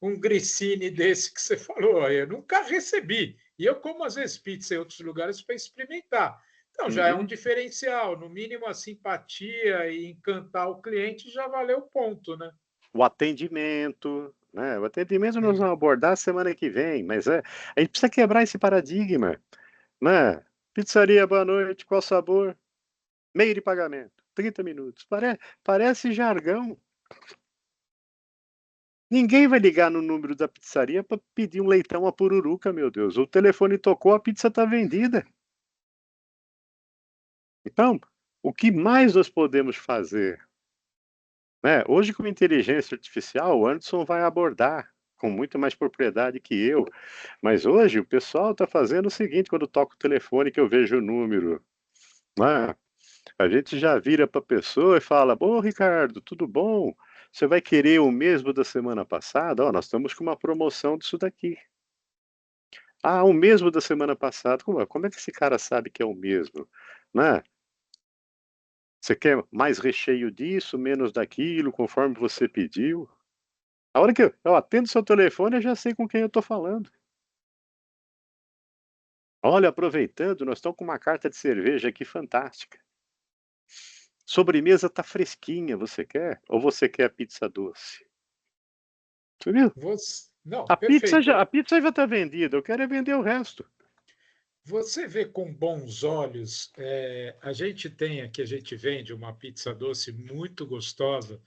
B: um grissini desse que você falou. Eu nunca recebi. E eu como, às vezes, pizza em outros lugares para experimentar. Então, já é um
A: Uhum.
B: diferencial. No mínimo, a simpatia e encantar o cliente já valeu o ponto, né?
A: O atendimento, né? O atendimento nós
B: Sim.
A: vamos abordar semana que vem, mas a gente precisa quebrar esse paradigma, né? Pizzaria, boa noite, qual sabor? Meio de pagamento, 30 minutos. Parece jargão. Ninguém vai ligar no número da pizzaria para pedir um leitão à pururuca, meu Deus. O telefone tocou, a pizza está vendida. Então, o que mais nós podemos fazer? Né? Hoje, com inteligência artificial, o Anderson vai abordar com muito mais propriedade que eu. Mas hoje o pessoal está fazendo o seguinte, quando toca o telefone que eu vejo o número, né? A gente já vira para a pessoa e fala: "Ô Ricardo, tudo bom? Você vai querer o mesmo da semana passada? Ó, nós estamos com uma promoção disso daqui." "Ah, o mesmo da semana passada." Como é que esse cara sabe que é o mesmo? Né? Você quer mais recheio disso, menos daquilo, conforme você pediu? A hora que eu atendo seu telefone, eu já sei com quem eu estou falando. Olha, aproveitando, nós estamos com uma carta de cerveja aqui fantástica. Sobremesa tá fresquinha, você quer? Ou você quer a pizza doce? Você viu?
B: Não,
A: A pizza
B: perfeito.
A: já está vendida, eu quero é vender o resto.
B: Você vê com bons olhos, a gente tem aqui, a gente vende uma pizza doce muito gostosa,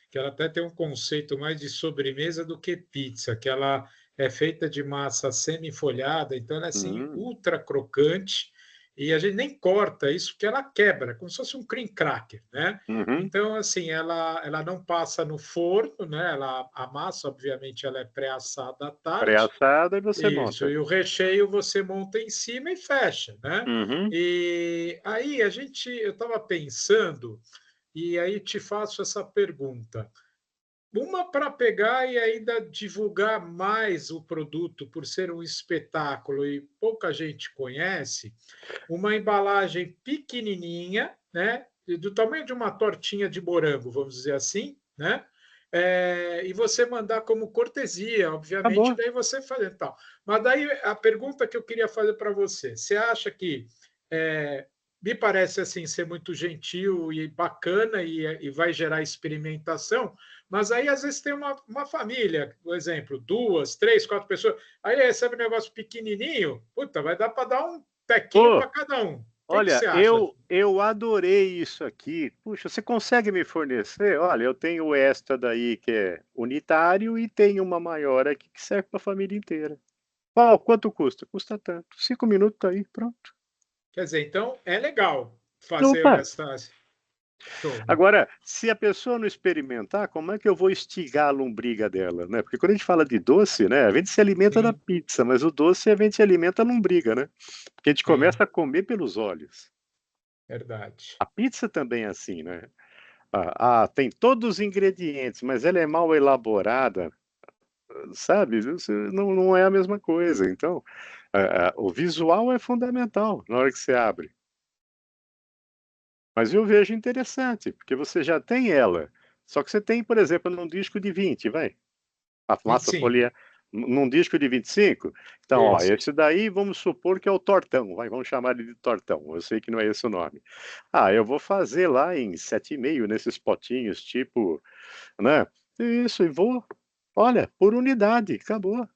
B: que ela até tem um conceito mais de sobremesa do que pizza, que ela é feita de massa semi-folhada, então ela é assim,
A: Hum,
B: ultra crocante, e a gente nem corta isso porque ela quebra, como se fosse um cream cracker, né?
A: uhum.
B: Então, assim, ela não passa no forno, né? A massa, obviamente, ela é pré-assada à tarde,
A: Pré-assada e você
B: isso,
A: monta.
B: e o recheio você monta em cima e fecha, né?
A: Uhum.
B: E aí eu estava pensando, e aí te faço essa pergunta. Uma para pegar e ainda divulgar mais o produto por ser um espetáculo e pouca gente conhece, uma embalagem pequenininha, né, do tamanho de uma tortinha de morango, vamos dizer assim, né? E você mandar como cortesia, obviamente,
A: Acabou.
B: daí você faz tal. Mas daí a pergunta que eu queria fazer para você, você acha que me parece assim ser muito gentil e bacana e vai gerar experimentação, mas aí às vezes tem uma família, por exemplo, 2, 3, 4 pessoas, aí recebe um negócio pequenininho, puta, vai dar para dar um tequinho
A: Pô,
B: para cada um. O que que
A: olha,
B: você acha?
A: eu adorei isso aqui. Puxa, você consegue me fornecer? Olha, eu tenho esta daí que é unitário e tenho uma maior aqui que serve para a família inteira. Quanto custa? Custa tanto. 5 minutos tá aí, pronto.
B: Quer dizer, então é legal fazer
A: Opa!
B: essa. Show, né?
A: Agora, se a pessoa não experimentar, como é que eu vou estigar a lombriga dela, né? Porque quando a gente fala de doce, né, a gente se alimenta da
B: Sim,
A: pizza, mas o doce a gente se alimenta da lombriga, né? Porque a gente
B: sim,
A: começa a comer pelos olhos.
B: verdade.
A: A pizza também é assim, né? Tem todos os ingredientes, mas ela é mal elaborada, sabe? Não é a mesma coisa. Então, o visual é fundamental na hora que você abre. Mas eu vejo interessante, porque você já tem ela. Só que você tem, por exemplo, num disco de 20, vai. A
B: Vinte e
A: massa
B: cinco.
A: folha num disco de 25. Então, ó,
B: Isso.
A: esse daí vamos supor que é o tortão, vai, vamos chamar ele de tortão. Eu sei que não é esse o nome. Eu vou fazer lá em 7,5 nesses potinhos, tipo, né? Isso, e vou, olha, por unidade, acabou.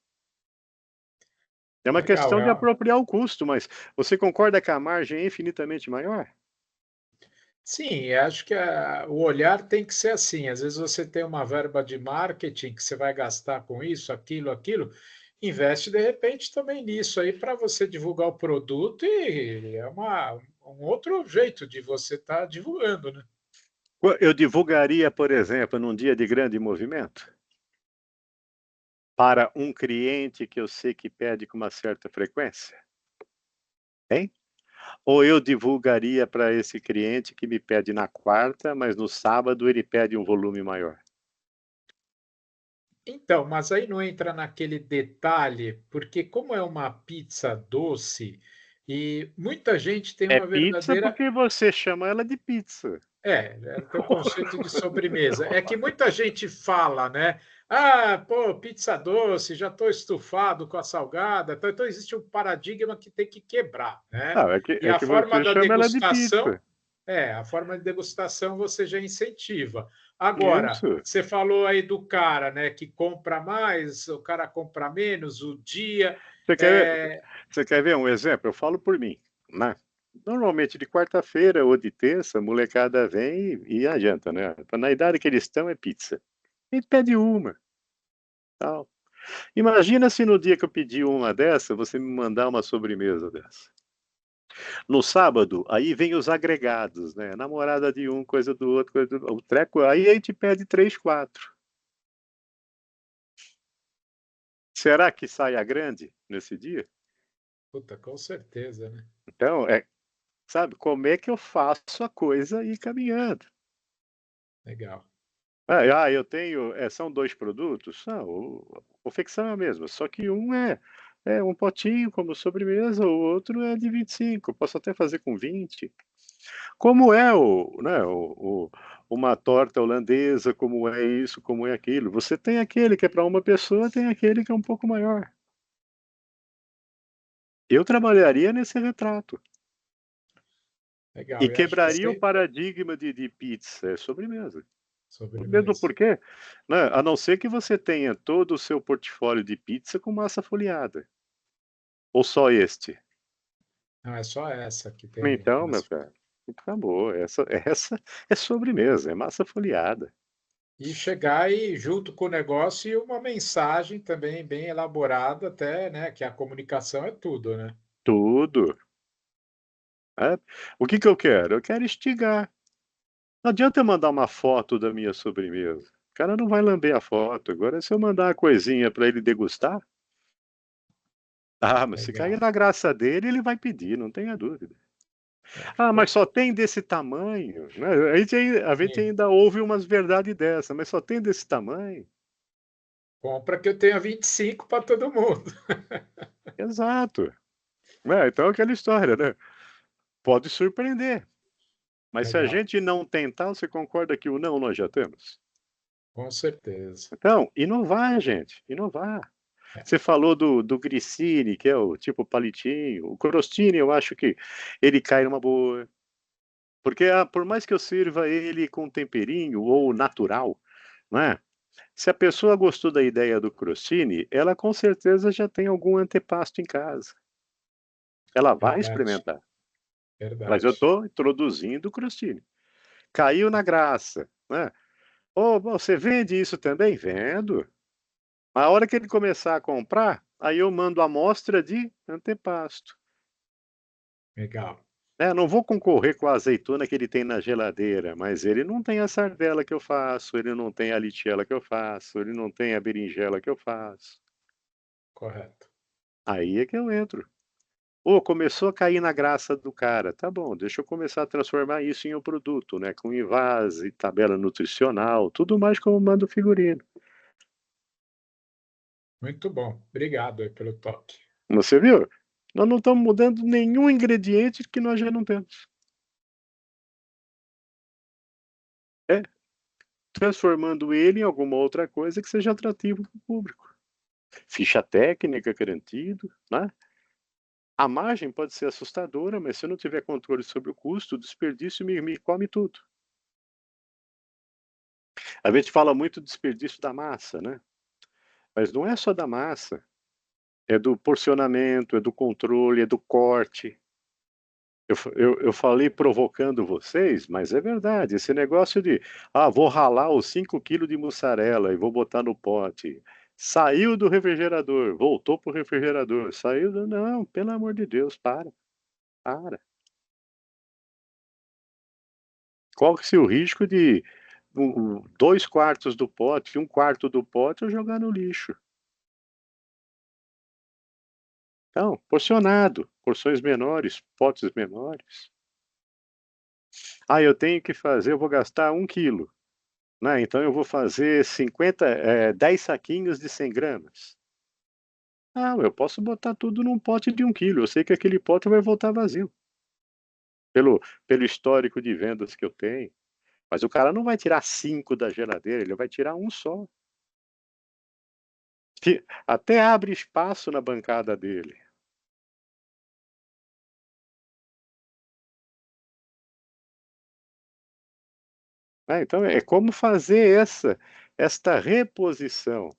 A: É uma
B: Legal.
A: questão de apropriar o custo, mas você concorda que a margem é infinitamente maior?
B: Sim, acho que o olhar tem que ser assim. Às vezes você tem uma verba de marketing que você vai gastar com isso, aquilo, investe de repente também nisso aí para você divulgar o produto e é um outro jeito de você estar divulgando, né?
A: Eu divulgaria, por exemplo, num dia de grande movimento, para um cliente que eu sei que pede com uma certa frequência, hein? Ou eu divulgaria para esse cliente que me pede na quarta, mas no sábado ele pede um volume maior?
B: Então, mas aí não entra naquele detalhe, porque como é uma pizza doce e muita gente tem
A: É
B: uma
A: pizza
B: verdadeira.
A: porque você chama ela de pizza.
B: É, tem o conceito de sobremesa. É que muita gente fala, né? Ah, pô, pizza doce, já estou estufado com a salgada. Então existe um paradigma que tem que quebrar, né?
A: Não, é que,
B: E
A: é
B: a
A: que
B: forma
A: você
B: da
A: chama ela de
B: degustação,
A: pizza.
B: a forma de degustação você já incentiva. Agora,
A: Isso.
B: você falou aí do cara, né, que compra mais, o cara compra menos, o dia.
A: Você quer ver,
B: É,
A: você quer ver um exemplo? Eu falo por mim, né? Normalmente de quarta-feira ou de terça, a molecada vem e adianta, né? Na idade que eles estão é pizza. A gente pede uma, tal. Imagina se no dia que eu pedi uma dessa, você me mandar uma sobremesa dessa. No sábado, aí vem os agregados, né? Namorada de um, coisa do outro, coisa do... o treco, aí a gente pede três, quatro. Será que sai a grande nesse dia?
B: puta, com certeza, né?
A: Então, sabe, como é que eu faço a coisa ir caminhando?
B: Legal.
A: Eu tenho, são dois produtos? São, a confecção é a mesma, só que um é um potinho como sobremesa, o outro é de 25, posso até fazer com 20. Como é uma torta holandesa, como é isso, como é aquilo. Você tem aquele que é para uma pessoa, tem aquele que é um pouco maior. Eu trabalharia nesse retrato e
B: Legal. Eu acho que
A: quebraria o
B: você
A: paradigma de pizza, é sobremesa. Mesmo
B: sobremesa.
A: porque, né, a não ser que você tenha todo o seu portfólio de pizza com massa folhada. Ou só este.
B: Não, é só essa que tem.
A: Então, meu cara, acabou. Essa é sobremesa, é massa folhada.
B: E chegar e junto com o negócio e uma mensagem também bem elaborada até, né, que a comunicação é tudo, né.
A: Tudo. Né? O que eu quero? Eu quero instigar. Não adianta eu mandar uma foto da minha sobremesa. O cara não vai lamber a foto. Agora, se eu mandar uma coisinha para ele degustar, mas se cair
B: Legal.
A: na graça dele, ele vai pedir, não tenha dúvida. Mas
B: Ficou
A: só tem desse tamanho, né? A gente
B: sim.
A: ainda ouve umas verdades dessa, mas só tem desse tamanho.
B: Compra que eu tenha 25 para todo mundo.
A: Exato. Então é aquela história, né? Pode surpreender, mas se a
B: Legal,
A: gente não tentar, você concorda que o não nós já temos?
B: com certeza.
A: Então, inovar, gente, inovar.
B: É,
A: Você falou do grissini, que é o tipo palitinho. O crostini, eu acho que ele cai numa boa. Porque por mais que eu sirva ele com temperinho ou natural, né? Se a pessoa gostou da ideia do crostini, ela com certeza já tem algum antepasto em casa. Ela vai
B: verdade,
A: experimentar. Mas eu
B: verdade.
A: estou introduzindo o crostini. Caiu na graça, né? Você vende isso também? Vendo. A hora que ele começar a comprar, aí eu mando a amostra de antepasto.
B: Legal,
A: Não vou concorrer com a azeitona que ele tem na geladeira, mas ele não tem a sardela que eu faço, ele não tem a lichella que eu faço, ele não tem a berinjela que eu faço.
B: correto.
A: Aí é que eu entro. Começou a cair na graça do cara. Tá bom, deixa eu começar a transformar isso em um produto, né? Com invase, tabela nutricional, tudo mais como manda o figurino.
B: Muito bom. Obrigado aí pelo toque.
A: Você viu? Nós não estamos mudando nenhum ingrediente que nós já não temos. É, transformando ele em alguma outra coisa que seja atrativo para o público. Ficha técnica garantido, né? A margem pode ser assustadora, mas se eu não tiver controle sobre o custo, o desperdício me come tudo. A gente fala muito do desperdício da massa, né? Mas não é só da massa, é do porcionamento, é do controle, é do corte. Eu falei provocando vocês, mas é verdade. Esse negócio de, vou ralar os 5 quilos de mussarela e vou botar no pote. Saiu do refrigerador, voltou pro refrigerador. Saiu do. Não, pelo amor de Deus, para. Qual que é o risco de 2 quartos do pote, 1 quarto do pote eu jogar no lixo? Então, porcionado, porções menores, potes menores. Eu tenho que fazer, eu vou gastar 1 quilo. Né? Então eu vou fazer 10 saquinhos de 100 gramas. Eu posso botar tudo num pote de 1 quilo. Eu sei que aquele pote vai voltar vazio. Pelo histórico de vendas que eu tenho. Mas o cara não vai tirar 5 da geladeira, ele vai tirar um só. Até abre espaço na bancada dele. Então é como fazer esta reposição.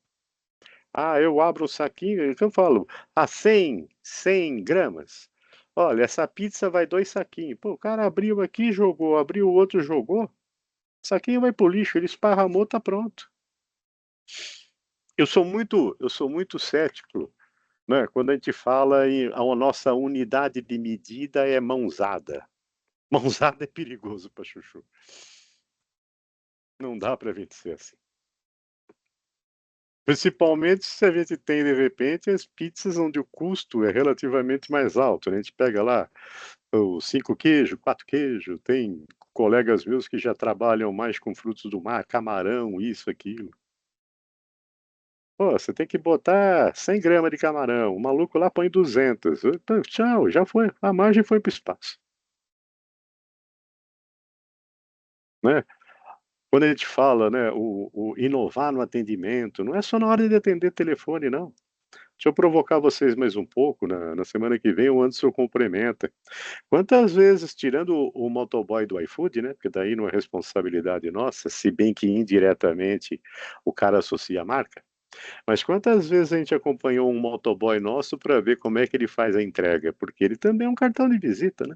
A: Eu abro um saquinho, então eu falo, 100 gramas. Olha, essa pizza vai 2 saquinhos. Pô, o cara abriu aqui, jogou, abriu o outro, jogou. O saquinho vai pro lixo, ele esparramou, tá pronto. Eu sou muito cético, né, quando a gente fala a nossa unidade de medida é mãozada. Mãozada é perigoso para chuchu. Não dá para a gente ser assim. Principalmente se a gente tem, de repente, as pizzas onde o custo é relativamente mais alto, né, a gente pega lá o 5 queijo, 4 queijo, tem colegas meus que já trabalham mais com frutos do mar, camarão, isso, aquilo. Pô, você tem que botar 100 gramas de camarão, o maluco lá põe 200. Então, tchau, já foi, a margem foi para o espaço. Né? Quando a gente fala, né, o inovar no atendimento, não é só na hora de atender telefone, não. Deixa eu provocar vocês mais um pouco, na semana que vem o Anderson complementa. Quantas vezes, tirando o motoboy do iFood, né, porque daí não é responsabilidade nossa, se bem que indiretamente o cara associa a marca, mas quantas vezes a gente acompanhou um motoboy nosso para ver como é que ele faz a entrega? Porque ele também é um cartão de visita, né?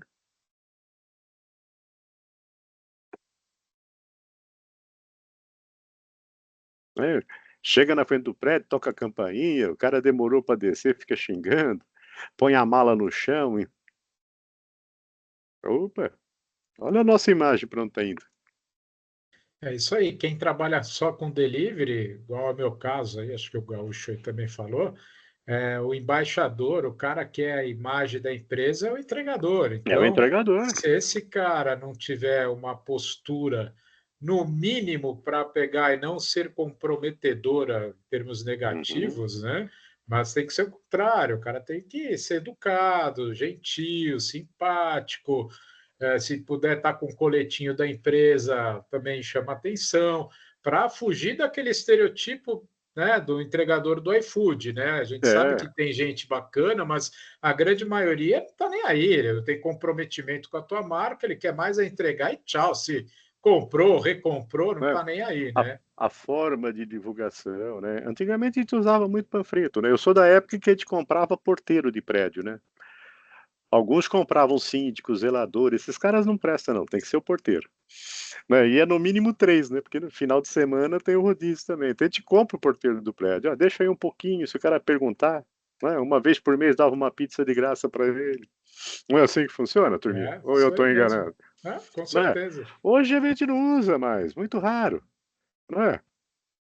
A: É, chega na frente do prédio, toca a campainha, o cara demorou para descer, fica xingando, põe a mala no chão e... Opa, olha a nossa imagem para onde tá indo.
B: É isso aí. Quem trabalha só com delivery, igual ao meu caso aí, acho que o Gaúcho aí também falou, o embaixador, o cara que é a imagem da empresa, é o entregador.
A: É o
B: Então,
A: entregador.
B: se esse cara não tiver uma postura, no mínimo, para pegar e não ser comprometedora em termos
A: Uhum.
B: negativos, né? Mas tem que ser o contrário, o cara tem que ser educado, gentil, simpático. Se puder estar com o coletinho da empresa, também chama atenção, para fugir daquele estereotipo, né, do entregador do iFood, né? A gente sabe
A: É,
B: que tem gente bacana, mas a grande maioria não está nem aí, ele não tem comprometimento com a tua marca, ele quer mais é entregar e tchau. Se comprou, recomprou, não
A: né,
B: está nem aí,
A: a
B: né?
A: a forma de divulgação, né. Antigamente a gente usava muito panfleto, né, eu sou da época que a gente comprava porteiro de prédio, né. Alguns compravam síndicos, zeladores, esses caras não prestam não, tem que ser o porteiro. Né, e é no mínimo 3, né, porque no final de semana tem o rodízio também, então a gente compra o porteiro do prédio: deixa aí um pouquinho, se o cara perguntar, né, uma vez por mês dava uma pizza de graça para ele. Não é assim que funciona, turminha? Ou eu
B: Isso aí
A: estou
B: mesmo.
A: enganado?
B: Com
A: Né.
B: certeza.
A: Hoje a gente não usa mais, muito raro, não é?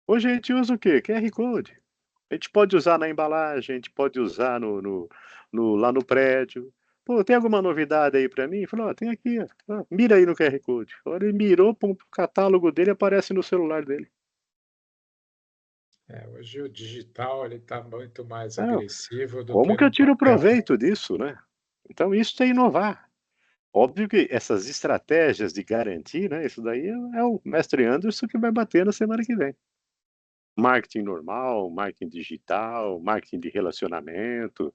A: Hoje a gente usa o quê? QR Code. A gente pode usar na embalagem, a gente pode usar lá no prédio. "Pô, tem alguma novidade aí para mim?" Falou: tem aqui, ó. Mira aí no QR Code". Agora ele mirou, pum, o catálogo dele aparece no celular dele.
B: Hoje o digital ele está muito mais
A: Ah,
B: agressivo do
A: como
B: que
A: que eu
B: no
A: tiro
B: papel.
A: proveito disso, né? Então isso é inovar. Óbvio que essas estratégias de garantir, né, isso daí é o mestre Anderson que vai bater na semana que vem. Marketing normal, marketing digital, marketing de relacionamento,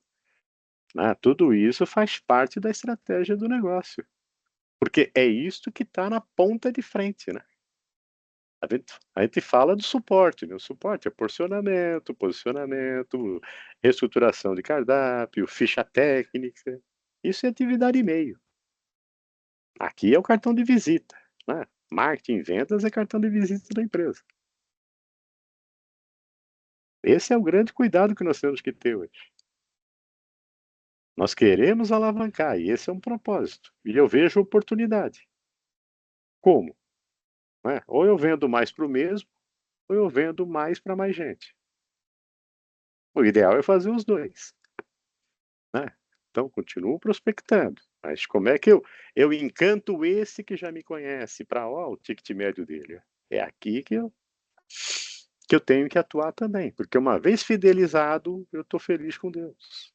A: né, tudo isso faz parte da estratégia do negócio, porque é isto que está na ponta de frente, né. A gente fala do suporte, né, o suporte é porcionamento, posicionamento, reestruturação de cardápio, ficha técnica, isso é atividade e meio. Aqui é o cartão de visita, né, marketing e vendas é cartão de visita da empresa. Esse é o grande cuidado que nós temos que ter hoje. Nós queremos alavancar e esse é um propósito, e eu vejo oportunidade. Como? Né, ou eu vendo mais para o mesmo, ou eu vendo mais para mais gente. O ideal é fazer os 2, né. Então continuo prospectando, mas como é que eu encanto esse que já me conhece para, o ticket médio dele, é aqui que eu tenho que atuar também, porque uma vez fidelizado, eu estou feliz com Deus.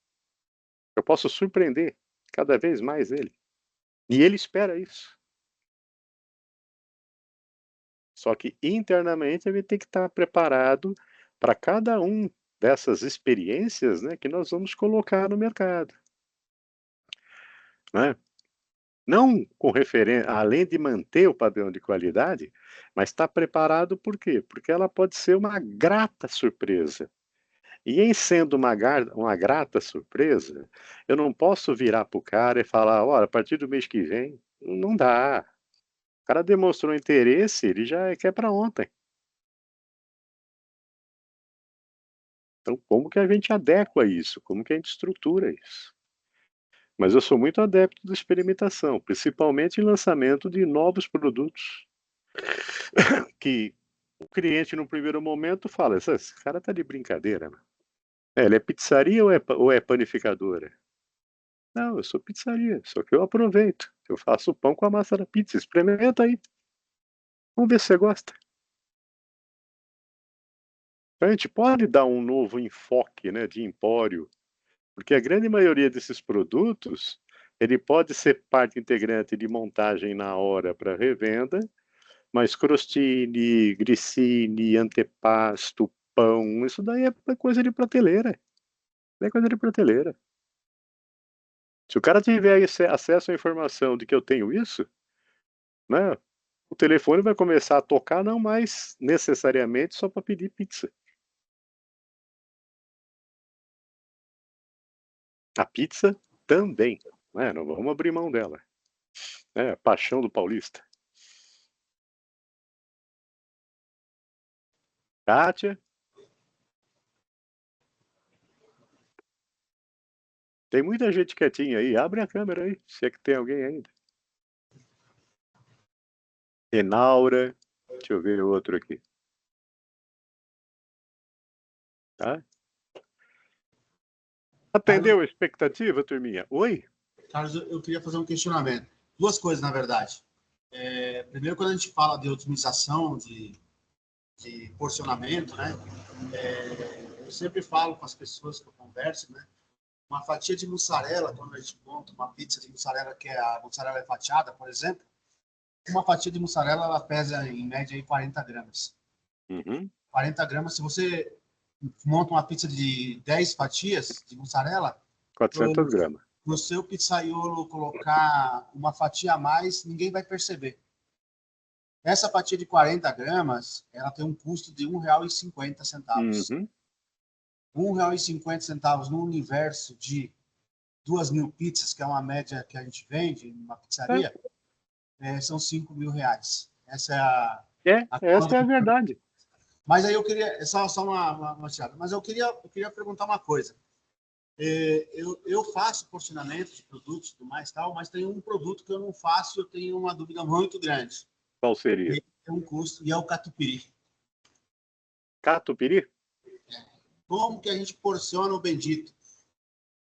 A: Eu posso surpreender cada vez mais ele, e ele espera isso. Só que internamente ele tem que estar preparado para cada um dessas experiências, né, que nós vamos colocar no mercado. Né? Não com referência, além de manter o padrão de qualidade, mas está preparado por quê? Porque ela pode ser uma grata surpresa. E em sendo uma grata surpresa, eu não posso virar para o cara e falar, olha, a partir do mês que vem, não dá. O cara demonstrou interesse, ele já quer para ontem. Então, como que a gente adequa isso? Como que a gente estrutura isso? Mas eu sou muito adepto da experimentação, principalmente em lançamento de novos produtos, que o cliente, no primeiro momento, fala, esse cara tá de brincadeira, né? Ele é pizzaria ou é panificadora? Não, eu sou pizzaria, só que eu aproveito. Eu faço pão com a massa da pizza. Experimenta aí. Vamos ver se você gosta. A gente pode dar um novo enfoque, né, de empório, porque a grande maioria desses produtos, ele pode ser parte integrante de montagem na hora para revenda, mas crostini, grissini, antepasto, pão, isso daí é coisa de prateleira. É coisa de prateleira. Se o cara tiver acesso à informação de que eu tenho isso, né, o telefone vai começar a tocar não mais necessariamente só para pedir pizza. A pizza também, né, não vamos abrir mão dela. É, paixão do paulista. Kátia? Tem muita gente quietinha aí. Abre a câmera aí, se é que tem alguém ainda. Enaura. Deixa eu ver o outro aqui. Tá? Atendeu a expectativa, turminha? Oi?
C: Carlos, eu queria fazer um questionamento. Duas coisas, na verdade. Primeiro, quando a gente fala de otimização, de porcionamento, né? Eu sempre falo com as pessoas que eu converso, né? Uma fatia de mussarela, quando a gente monta uma pizza de mussarela, que a mussarela é fatiada, por exemplo, uma fatia de mussarela, ela pesa, em média, aí, 40 gramas.
A: Uhum.
C: 40 gramas, se você monta uma pizza de 10 fatias de mussarela,
A: 400 gramas.
C: no seu pizzaiolo colocar uma fatia a mais, ninguém vai perceber. Essa fatia de 40 gramas, ela tem um custo de R$ 1,50.
A: Uhum.
C: R$ 1,50 no universo de 2.000 pizzas, que é uma média que a gente vende numa pizzaria, são R$ 5.000. Essa é
A: essa é a verdade.
C: Mas aí eu queria, só uma tirada, mas eu queria perguntar uma coisa. Eu faço porcionamento de produtos e tudo mais, tal, mas tem um produto que eu não faço, eu tenho uma dúvida muito grande.
A: Qual seria?
C: E tem um custo, e é o catupiry.
A: Catupiry?
C: Como que a gente porciona o bendito?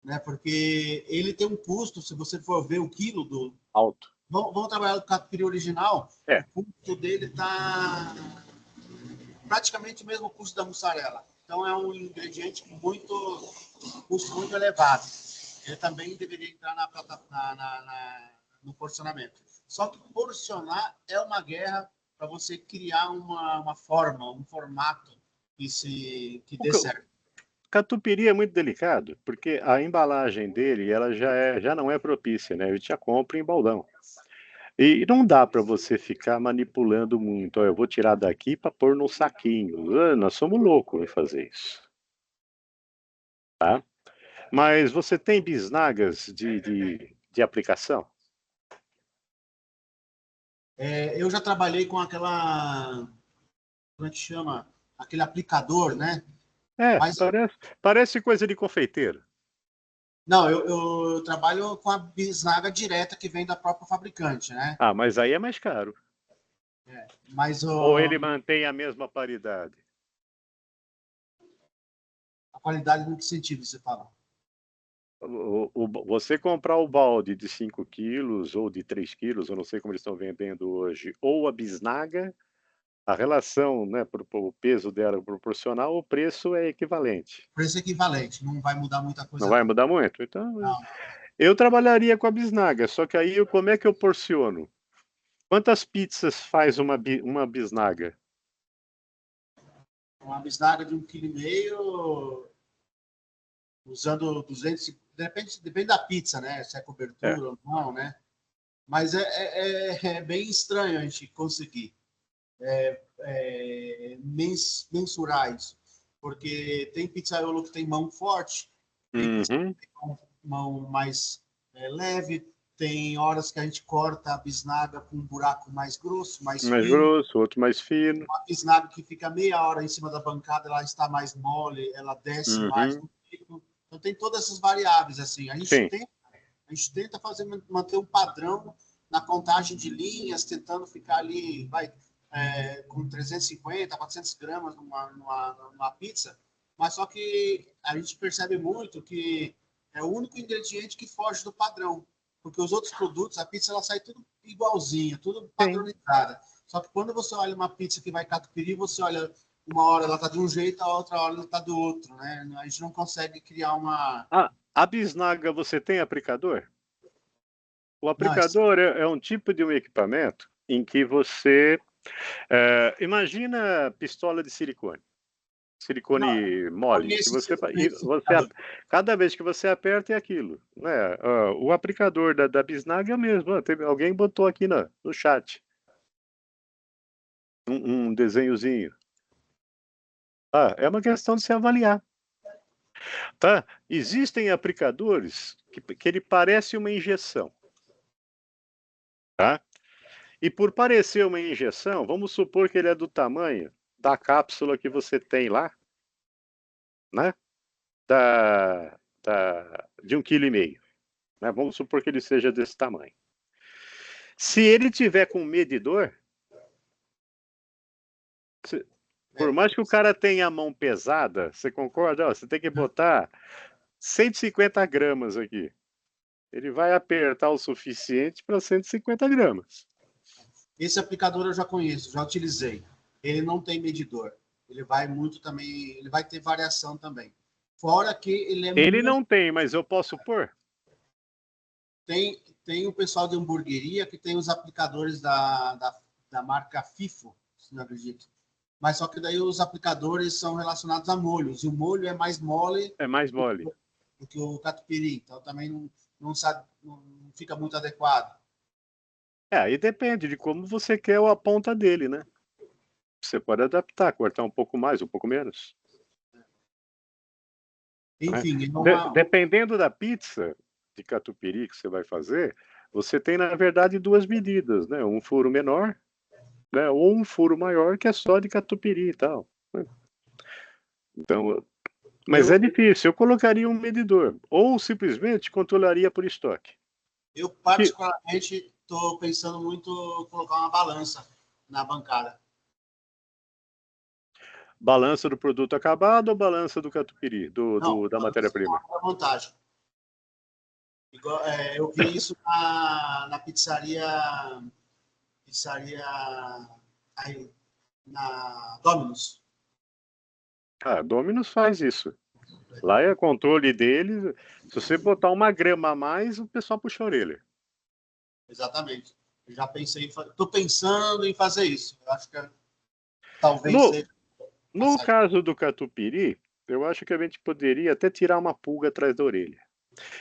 C: Né? Porque ele tem um custo, se você for ver o quilo do...
A: Alto.
C: Vamos trabalhar o catupiry original, o custo dele está praticamente o mesmo custo da mussarela. Então, é um ingrediente com custo muito elevado. Ele também deveria entrar no porcionamento. Só que porcionar é uma guerra para você criar uma forma, um formato que dê certo.
A: Catupiry é muito delicado, porque a embalagem dele ela já não é propícia, né? A gente já compra em baldão. E não dá para você ficar manipulando muito. Eu vou tirar daqui para pôr no saquinho. Nós somos loucos em fazer isso. Tá? Mas você tem bisnagas de aplicação?
C: Eu já trabalhei com aquela... Como é que chama? Aquele aplicador, né? Mas,
A: parece coisa de confeiteiro.
C: Não, eu trabalho com a bisnaga direta que vem da própria fabricante, né?
A: Ah, mas aí é mais caro.
C: Mas
A: Ou ele mantém a mesma paridade?
C: A qualidade em que sentido você fala?
A: Você comprar o balde de 5 quilos ou de 3 quilos, eu não sei como eles estão vendendo hoje, ou a bisnaga, a relação, né, o peso dela proporcional, o preço é equivalente.
C: Preço equivalente, não vai mudar muita coisa.
A: Não vai mudar muito? Então,
C: não.
A: Eu trabalharia com a bisnaga, só que aí como é que eu porciono? Quantas pizzas faz uma bisnaga?
C: Uma bisnaga de 1,5 kg, usando 200, depende da pizza, né? Se é cobertura ou não, né? Mas é bem estranho a gente conseguir mensurar isso, porque tem pizzaiolo que tem mão forte, tem pizza que tem mão mais leve, tem horas que a gente corta a bisnaga com um buraco mais grosso, mais fino,
A: outro mais fino.
C: uma bisnaga que fica meia hora em cima da bancada, ela está mais mole, ela desce mais no pico. Então tem todas essas variáveis assim. A gente tenta manter um padrão na contagem de linhas, tentando ficar ali, com 350, 400 gramas numa pizza, mas só que a gente percebe muito que é o único ingrediente que foge do padrão, porque os outros produtos, a pizza ela sai tudo igualzinha, tudo padronizada. Só que quando você olha uma pizza que vai catupiry, você olha, uma hora ela está de um jeito, a outra hora ela está do outro, né? A gente não consegue criar uma...
A: A bisnaga, você tem aplicador? O aplicador é um tipo de um equipamento em que você... imagina pistola de silicone. Silicone mole. Que cada vez que você aperta é aquilo. Né? O aplicador da bisnaga é o mesmo. Alguém botou aqui no chat. Um desenhozinho. É uma questão de se avaliar. Tá? Existem aplicadores que ele parece uma injeção. Tá? E por parecer uma injeção, vamos supor que ele é do tamanho da cápsula que você tem lá, né? De 1,5 kg. Né? Vamos supor que ele seja desse tamanho. Se ele tiver com medidor, por mais que o cara tenha a mão pesada, você concorda? Você tem que botar 150 gramas aqui. Ele vai apertar o suficiente para 150 gramas.
C: Esse aplicador eu já conheço, já utilizei. Ele não tem medidor. Ele vai muito também, ele vai ter variação também. Fora que ele é
A: Ele não tem, mas eu posso pôr?
C: Tem o pessoal de hamburgueria que tem os aplicadores da marca FIFO, se não acredito. Mas só que daí os aplicadores são relacionados a molhos. E o molho é mais mole.
A: É mais mole.
C: Do que o catupiry. Então também não fica muito adequado.
A: Aí depende de como você quer a ponta dele, né? Você pode adaptar, cortar um pouco mais, um pouco menos.
C: Enfim,
A: dependendo da pizza de catupiry que você vai fazer, você tem, na verdade, duas medidas, né? Um furo menor, né? Ou um furo maior que é só de catupiry e tal. Né? Então, mas é difícil. Eu colocaria um medidor ou simplesmente controlaria por estoque.
C: Eu particularmente estou pensando muito em colocar uma balança na bancada.
A: Balança do produto acabado ou balança do catupiry, da matéria-prima?
C: À vontade. Eu vi isso na pizzaria aí, na Domino's.
A: Domino's faz isso. Lá é controle deles. Se você botar 1 grama a mais, o pessoal puxa a orelha.
C: Exatamente. Eu já estou pensando em fazer isso. Eu acho que talvez seja.
A: No caso do catupiry, eu acho que a gente poderia até tirar uma pulga atrás da orelha.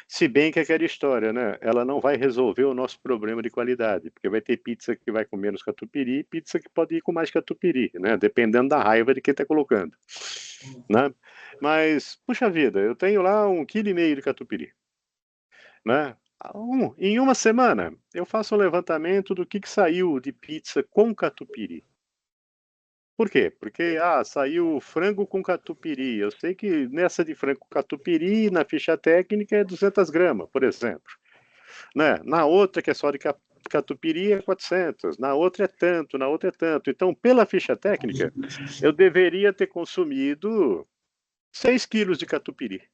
A: Se bem que aquela história, né? Ela não vai resolver o nosso problema de qualidade, porque vai ter pizza que vai com menos catupiry e pizza que pode ir com mais catupiry, né? Dependendo da raiva de quem está colocando. Né? Mas, puxa vida, eu tenho lá 1,5 kg de catupiry. Né? Em uma semana, eu faço um levantamento do que saiu de pizza com catupiry. Por quê? Porque saiu frango com catupiry. Eu sei que nessa de frango com catupiry, na ficha técnica, é 200 gramas, por exemplo. Né? Na outra, que é só de catupiry, é 400. Na outra é tanto, na outra é tanto. Então, pela ficha técnica, eu deveria ter consumido 6 quilos de catupiry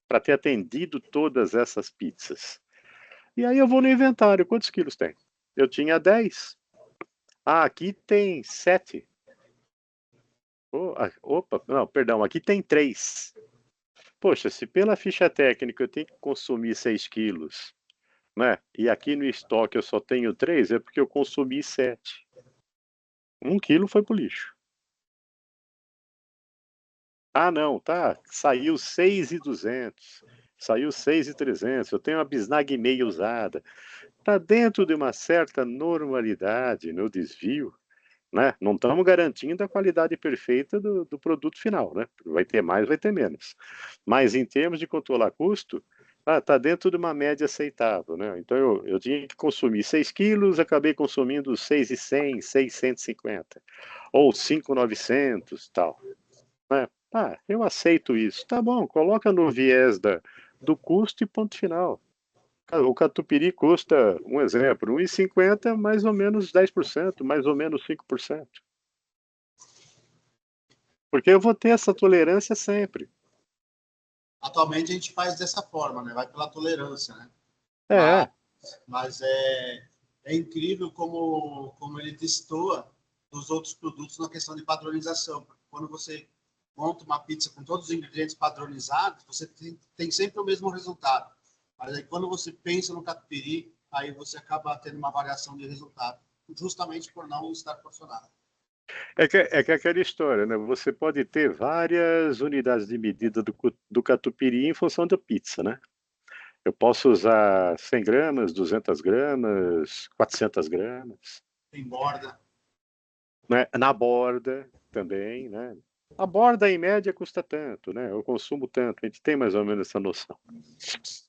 A: para ter atendido todas essas pizzas. E aí eu vou no inventário. Quantos quilos tem? Eu tinha 10. Aqui tem 7. Opa, não, perdão, aqui tem 3. Poxa, se pela ficha técnica eu tenho que consumir 6 quilos, né? E aqui no estoque eu só tenho 3, é porque eu consumi 7. 1 quilo foi pro lixo. Ah, não, tá, saiu 6.200, saiu 6.300, eu tenho uma bisnaga meia usada. Está dentro de uma certa normalidade no desvio, né? Não estamos garantindo a qualidade perfeita do produto final, né? Vai ter mais, vai ter menos. Mas em termos de controlar custo, está dentro de uma média aceitável, né? Então eu tinha que consumir 6 quilos, acabei consumindo 6.100, 6.150, ou 5.900, tal, né? Ah, eu aceito isso. Tá bom, coloca no viés do custo e ponto final. O catupiry custa, um exemplo, 1,50, mais ou menos 10%, mais ou menos 5%. Porque eu vou ter essa tolerância sempre.
C: Atualmente a gente faz dessa forma, né? Vai pela tolerância, né?
A: É,
C: Mas é incrível como ele destoa dos outros produtos na questão de padronização. Quando você monta uma pizza com todos os ingredientes padronizados, você tem sempre o mesmo resultado. Mas aí quando você pensa no catupiry, aí você acaba tendo uma variação de resultado, justamente por não estar porcionado.
A: é que é aquela história, né? Você pode ter várias unidades de medida do catupiry em função da pizza, né? Eu posso usar 100 gramas, 200 gramas, 400 gramas.
C: Tem borda.
A: Né? Na borda também, né? A borda, em média, custa tanto, né? Eu consumo tanto, a gente tem mais ou menos essa noção,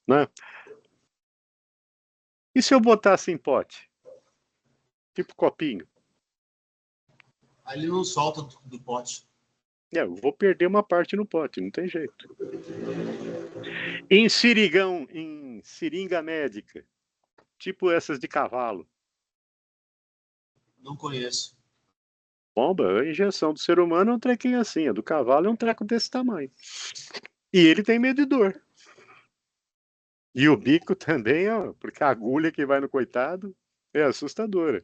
A: né? E se eu botasse em pote? Tipo copinho?
C: Aí ele não solta do pote.
A: Eu vou perder uma parte no pote, não tem jeito. Em sirigão, em seringa médica, tipo essas de cavalo.
C: Não conheço.
A: Bomba, a injeção do ser humano é um trequinho assim, a do cavalo é um treco desse tamanho. E ele tem medidor. E o bico também, ó, porque a agulha que vai no coitado é assustadora.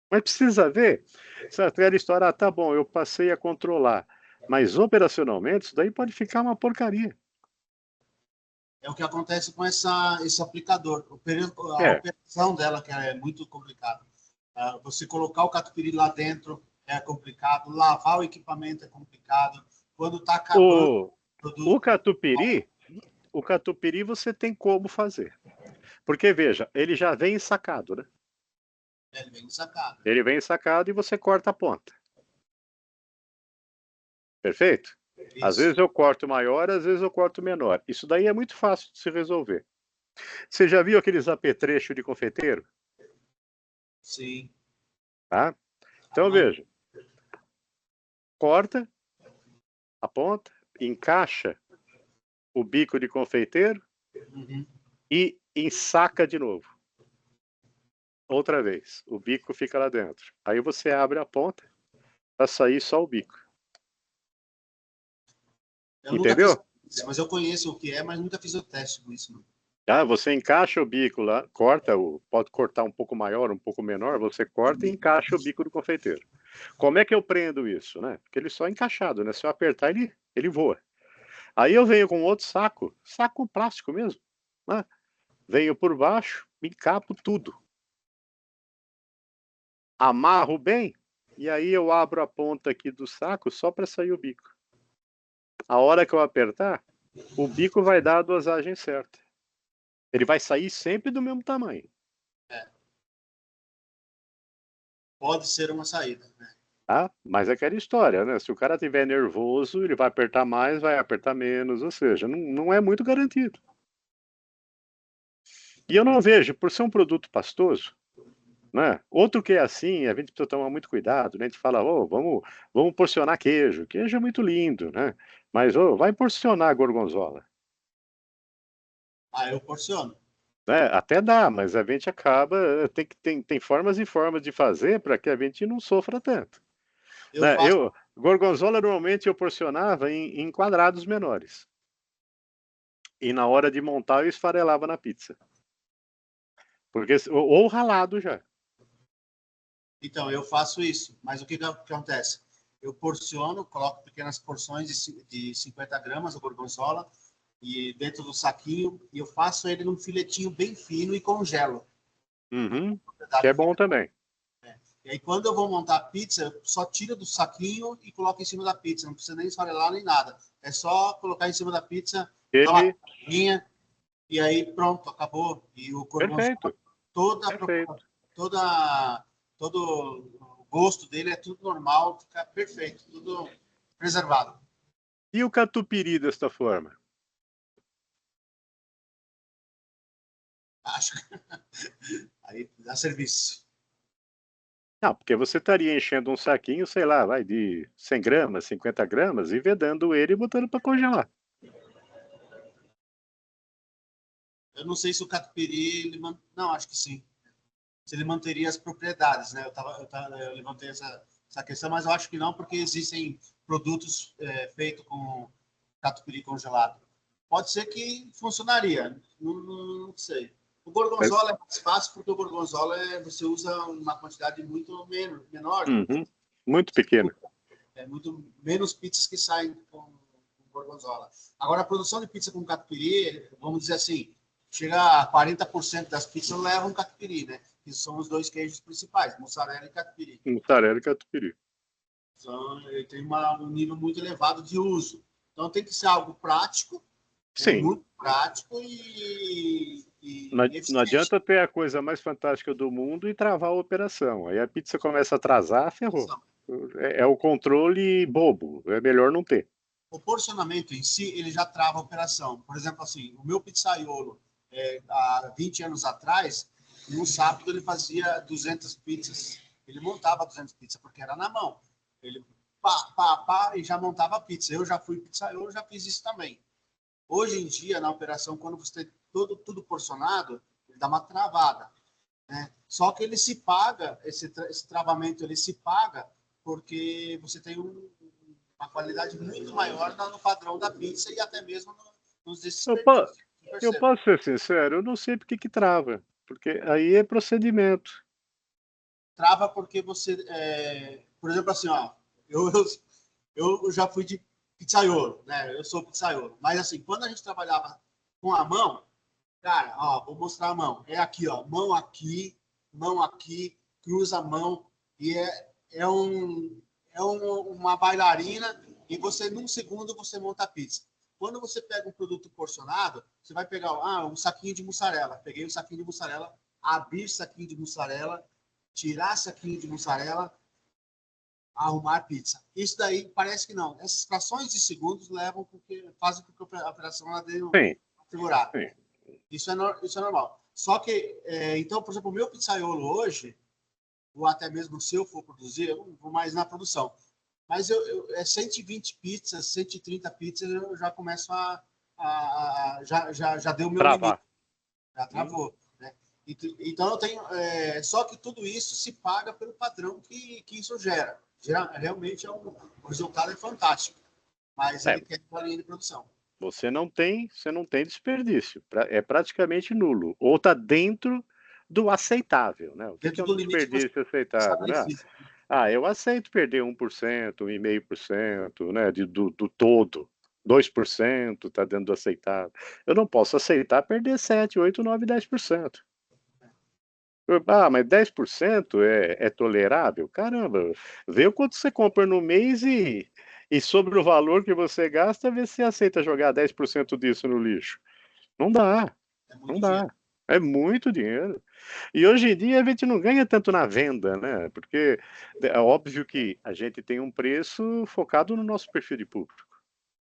A: Mas precisa ver, essa velha história, ah, tá bom, eu passei a controlar. Mas operacionalmente, isso daí pode ficar uma porcaria.
C: É o que acontece com esse aplicador. A
A: É,
C: operação dela que é muito complicada. Você colocar o catupiry lá dentro é complicado, lavar o equipamento é complicado. Quando está acabando
A: o,
C: o produto,
A: o catupiry você tem como fazer. Porque, veja, ele já vem ensacado, né?
C: ele vem sacado.
A: Ele vem ensacado e você corta a ponta. Perfeito? Às
C: Isso.
A: vezes eu corto maior, às vezes eu corto menor. Isso daí é muito fácil de se resolver. Você já viu aqueles apetrechos de confeiteiro?
C: Sim.
A: Tá? Então,
C: Aham.
A: veja. Corta a ponta, encaixa o bico de confeiteiro
C: Uhum.
A: e ensaca de novo. Outra vez. O bico fica lá dentro. Aí você abre a ponta para sair só o bico.
C: Eu nunca fiz
A: Entendeu?
C: isso, mas eu conheço o que é, mas nunca fiz o teste com isso. Não.
A: Ah, você encaixa o bico lá, corta, pode cortar um pouco maior, um pouco menor, você corta e encaixa o bico do confeiteiro. Como é que eu prendo isso, né? Porque ele só é encaixado, né? Se eu apertar, ele voa. Aí eu venho com outro saco plástico mesmo, né? Venho por baixo, encapo tudo. Amarro bem, e aí eu abro a ponta aqui do saco só para sair o bico. A hora que eu apertar, o bico vai dar a dosagem certa. Ele vai sair sempre do mesmo tamanho.
C: Pode ser uma saída. Né?
A: Tá? Mas é aquela história, né? Se o cara estiver nervoso, ele vai apertar mais, vai apertar menos, ou seja, não é muito garantido. E eu não vejo, por ser um produto pastoso, né? Outro que é assim, a gente precisa tomar muito cuidado, né? A gente fala, oh, vamos porcionar queijo. Queijo é muito lindo, né? Mas oh, vai porcionar gorgonzola.
C: Eu porciono.
A: Né? Até dá, mas a gente acaba, tem formas e formas de fazer para que a gente não sofra tanto.
C: Eu
A: Né?
C: faço.
A: Gorgonzola normalmente eu porcionava em quadrados menores. E na hora de montar eu esfarelava na pizza. Porque, ou ralado já.
C: Então, eu faço isso. Mas o que acontece? Eu porciono, coloco pequenas porções de 50 gramas, o gorgonzola, e dentro do saquinho, e eu faço ele num filetinho bem fino e congelo.
A: Uhum. Que
C: Propriedade
A: é bom
C: fica,
A: também.
C: E aí, quando eu vou montar a pizza, eu só tiro do saquinho e coloco em cima da pizza. Não precisa nem esfarelar nem nada. É só colocar em cima da pizza, dar uma
A: Ele,
C: linha e aí pronto, acabou. E o gorgonzola,
A: perfeito,
C: toda,
A: perfeito.
C: todo o gosto dele é tudo normal, fica perfeito, tudo preservado.
A: E o catupiry desta forma?
C: Acho que aí dá serviço.
A: Não, porque você estaria enchendo um saquinho, sei lá, vai de 100 gramas, 50 gramas, e vedando ele e botando para congelar.
C: Eu não sei se o catupiry, não, acho que sim. Se ele manteria as propriedades, né? Eu levantei essa questão, mas eu acho que não, porque existem produtos feitos com catupiry congelado. Pode ser que funcionaria, não sei. O gorgonzola é mais fácil porque o gorgonzola você usa uma quantidade muito menor.
A: Uhum, muito pequeno.
C: É muito menos pizzas que saem com gorgonzola. Agora, a produção de pizza com catupiry, vamos dizer assim, chega a 40% das pizzas levam catupiry, né? Que são os dois queijos principais, mussarela e catupiry.
A: Mussarela e catupiry.
C: Então, ele tem um nível muito elevado de uso. Então, tem que ser algo prático,
A: Sim.
C: muito prático e
A: Não adianta ter a coisa mais fantástica do mundo e travar a operação. Aí a pizza começa a atrasar, ferrou. É o controle bobo, é melhor não ter.
C: O porcionamento em si, ele já trava a operação. Por exemplo, assim, o meu pizzaiolo, há 20 anos atrás, no sábado ele fazia 200 pizzas. Ele montava 200 pizzas, porque era na mão. Ele pá, e já montava a pizza. Eu já fui pizzaiolo, já fiz isso também. Hoje em dia, na operação, quando você tem tudo porcionado, ele dá uma travada, né? Só que ele se paga, esse travamento ele se paga porque você tem uma qualidade muito maior no padrão da pizza e até mesmo nos desperdícios.
A: Eu posso ser sincero, eu não sei por que trava, porque aí é procedimento.
C: Trava porque você, por exemplo, assim, ó, eu já fui de pizzaiolo, né? Eu sou pizzaiolo, mas assim, quando a gente trabalhava com a mão, cara, ó, vou mostrar a mão. É aqui, ó, mão aqui, cruza a mão e uma bailarina e você, num segundo, você monta a pizza. Quando você pega um produto porcionado, você vai pegar um saquinho de mussarela. Peguei um saquinho de mussarela, abrir saquinho de mussarela, tirar saquinho de mussarela, arrumar a pizza. Isso daí parece que não. Essas frações de segundos fazem com que a operação ela dê uma figurada. Isso é normal. Só que, então, por exemplo, o meu pizzaiolo hoje, ou até mesmo se eu for produzir, eu não vou mais na produção. Mas 120 pizzas, 130 pizzas, eu já começo já deu o meu limite. Já travou. Né? Então, eu tenho... só que tudo isso se paga pelo padrão que isso gera. Realmente, o resultado é fantástico. Mas ele quer uma linha de produção.
A: Você não tem desperdício. É praticamente nulo. Ou está dentro do aceitável. Né? O que é um desperdício aceitável? Né? Eu aceito perder 1%, 1,5%, né, do todo. 2% está dentro do aceitável. Eu não posso aceitar perder 7, 8, 9, 10%. Mas 10% é tolerável? Caramba, vê o quanto você compra no mês e sobre o valor que você gasta, vê se você aceita jogar 10% disso no lixo. Não dá, não dá. É muito dinheiro. E hoje em dia a gente não ganha tanto na venda, né? Porque é óbvio que a gente tem um preço focado no nosso perfil de público.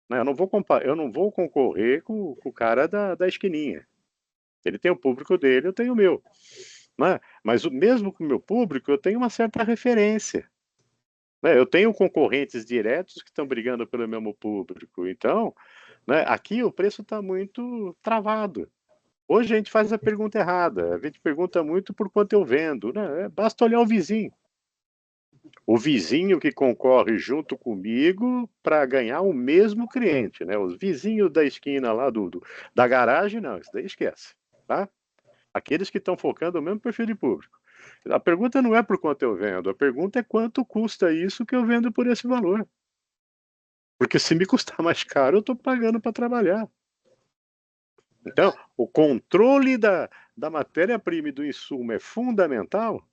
A: Né? Eu não vou concorrer com o cara da esquininha. Ele tem o público dele, eu tenho o meu. Né? Mas mesmo com o meu público, eu tenho uma certa referência. Né? Eu tenho concorrentes diretos que estão brigando pelo mesmo público. Então, né, aqui o preço está muito travado. Hoje a gente faz a pergunta errada. A gente pergunta muito por quanto eu vendo. Né? Basta olhar o vizinho. O vizinho que concorre junto comigo para ganhar o mesmo cliente. Né? Os vizinhos da esquina lá da garagem, não, isso daí esquece. Tá? Aqueles que estão focando no mesmo perfil de público. A pergunta não é por quanto eu vendo, a pergunta é quanto custa isso que eu vendo por esse valor. Porque se me custar mais caro, eu estou pagando para trabalhar. Então, o controle da matéria-prima e do insumo é fundamental,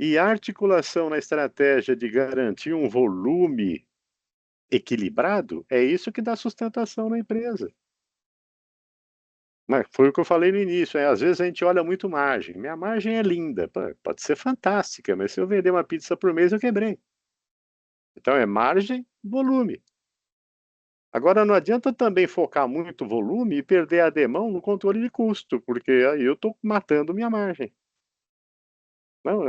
A: E a articulação na estratégia de garantir um volume equilibrado, é isso que dá sustentação na empresa. Mas foi o que eu falei no início, às vezes a gente olha muito margem. Minha margem é linda, pode ser fantástica, mas se eu vender uma pizza por mês, eu quebrei. Então é margem, volume. Agora não adianta também focar muito volume e perder a demão no controle de custo, porque aí eu estou matando minha margem. Não,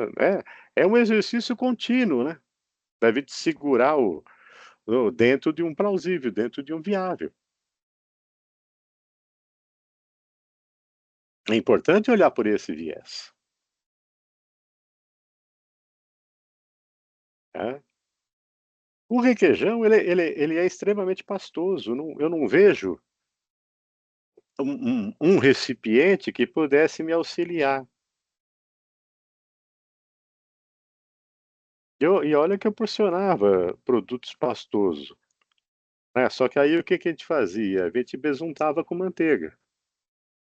A: é um exercício contínuo, né? Deve te segurar dentro de um plausível, dentro de um viável. É importante olhar por esse viés. Né? O requeijão, ele é extremamente pastoso. Eu não vejo um recipiente que pudesse me auxiliar. E olha que eu porcionava produtos pastosos. Né? Só que aí o que a gente fazia? A gente besuntava com manteiga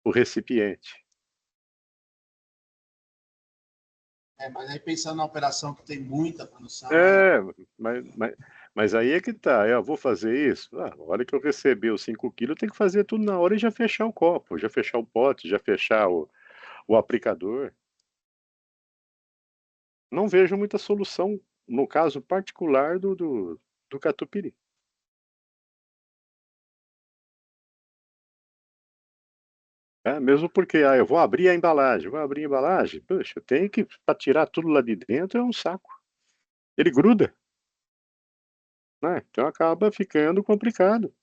A: o recipiente.
C: Mas aí pensando na operação que tem muita produção.
A: Mas aí é que tá. Eu vou fazer isso. A hora que eu receber os 5 quilos, eu tenho que fazer tudo na hora e já fechar o copo, já fechar o pote, já fechar o aplicador. Não vejo muita solução no caso particular do catupiry. Mesmo porque eu vou abrir a embalagem, puxa, eu tenho que, para tirar tudo lá de dentro, é um saco. Ele gruda, né? Então acaba ficando complicado.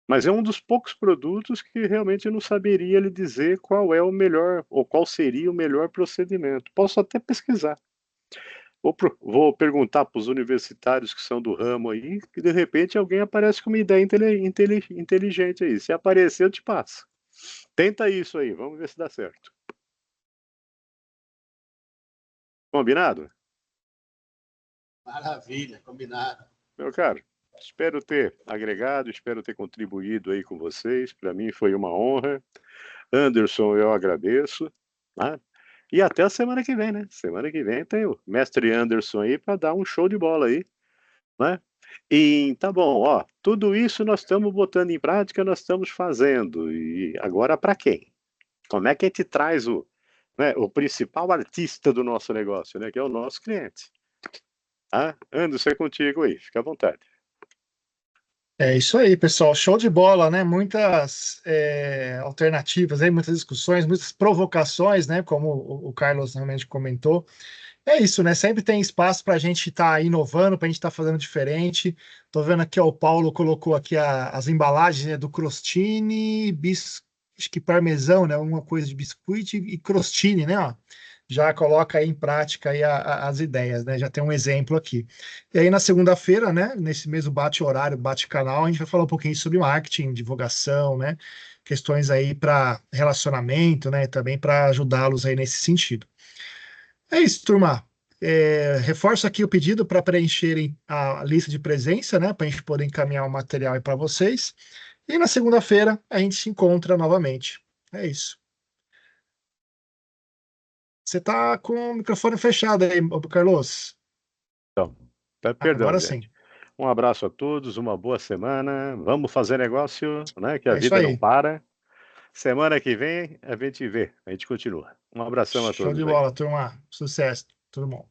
A: Mas é um dos poucos produtos que realmente eu não saberia lhe dizer qual é o melhor, ou qual seria o melhor procedimento. Posso até pesquisar. Vou perguntar para os universitários que são do ramo aí, que de repente alguém aparece com uma ideia inteligente aí. Se aparecer, eu te passo. Tenta isso aí, vamos ver se dá certo. Combinado?
C: Maravilha, combinado.
A: Meu caro, espero ter agregado, espero ter contribuído aí com vocês. Para mim foi uma honra. Anderson, eu agradeço. Tá? E até a semana que vem, né? Semana que vem tem o mestre Anderson aí para dar um show de bola aí, né? E tá bom, ó, tudo isso nós estamos botando em prática, nós estamos fazendo. E agora para quem? Como é que a gente traz o principal artista do nosso negócio, né? Que é o nosso cliente. Tá? Anderson, é contigo aí, fica à vontade.
D: É isso aí, pessoal. Show de bola, né? Muitas alternativas, aí, muitas discussões, muitas provocações, né? Como o Carlos realmente comentou. É isso, né? Sempre tem espaço para a gente estar inovando, para a gente estar fazendo diferente. Tô vendo aqui, ó, o Paulo colocou aqui as embalagens, né, do crostini, acho que parmesão, né? Uma coisa de biscuit e crostini, né? Ó. Já coloca aí em prática aí as ideias, né? Já tem um exemplo aqui. E aí na segunda-feira, né? Nesse mesmo bate-horário, bate-canal, a gente vai falar um pouquinho sobre marketing, divulgação, né? Questões aí para relacionamento, né? Também para ajudá-los aí nesse sentido. É isso, turma. Reforço aqui o pedido para preencherem a lista de presença, né? Para a gente poder encaminhar o material para vocês. E na segunda-feira a gente se encontra novamente. É isso. Você está com o microfone fechado aí, Carlos.
A: Então, perdão,
D: Agora sim.
A: gente. Um abraço a todos, uma boa semana. Vamos fazer negócio, né? Que a
D: É isso
A: vida não
D: aí.
A: para. Semana que vem a gente vê, a gente continua. Um abração a
D: Show
A: todos
D: de
A: aí.
D: bola, turma. Sucesso. Tudo bom.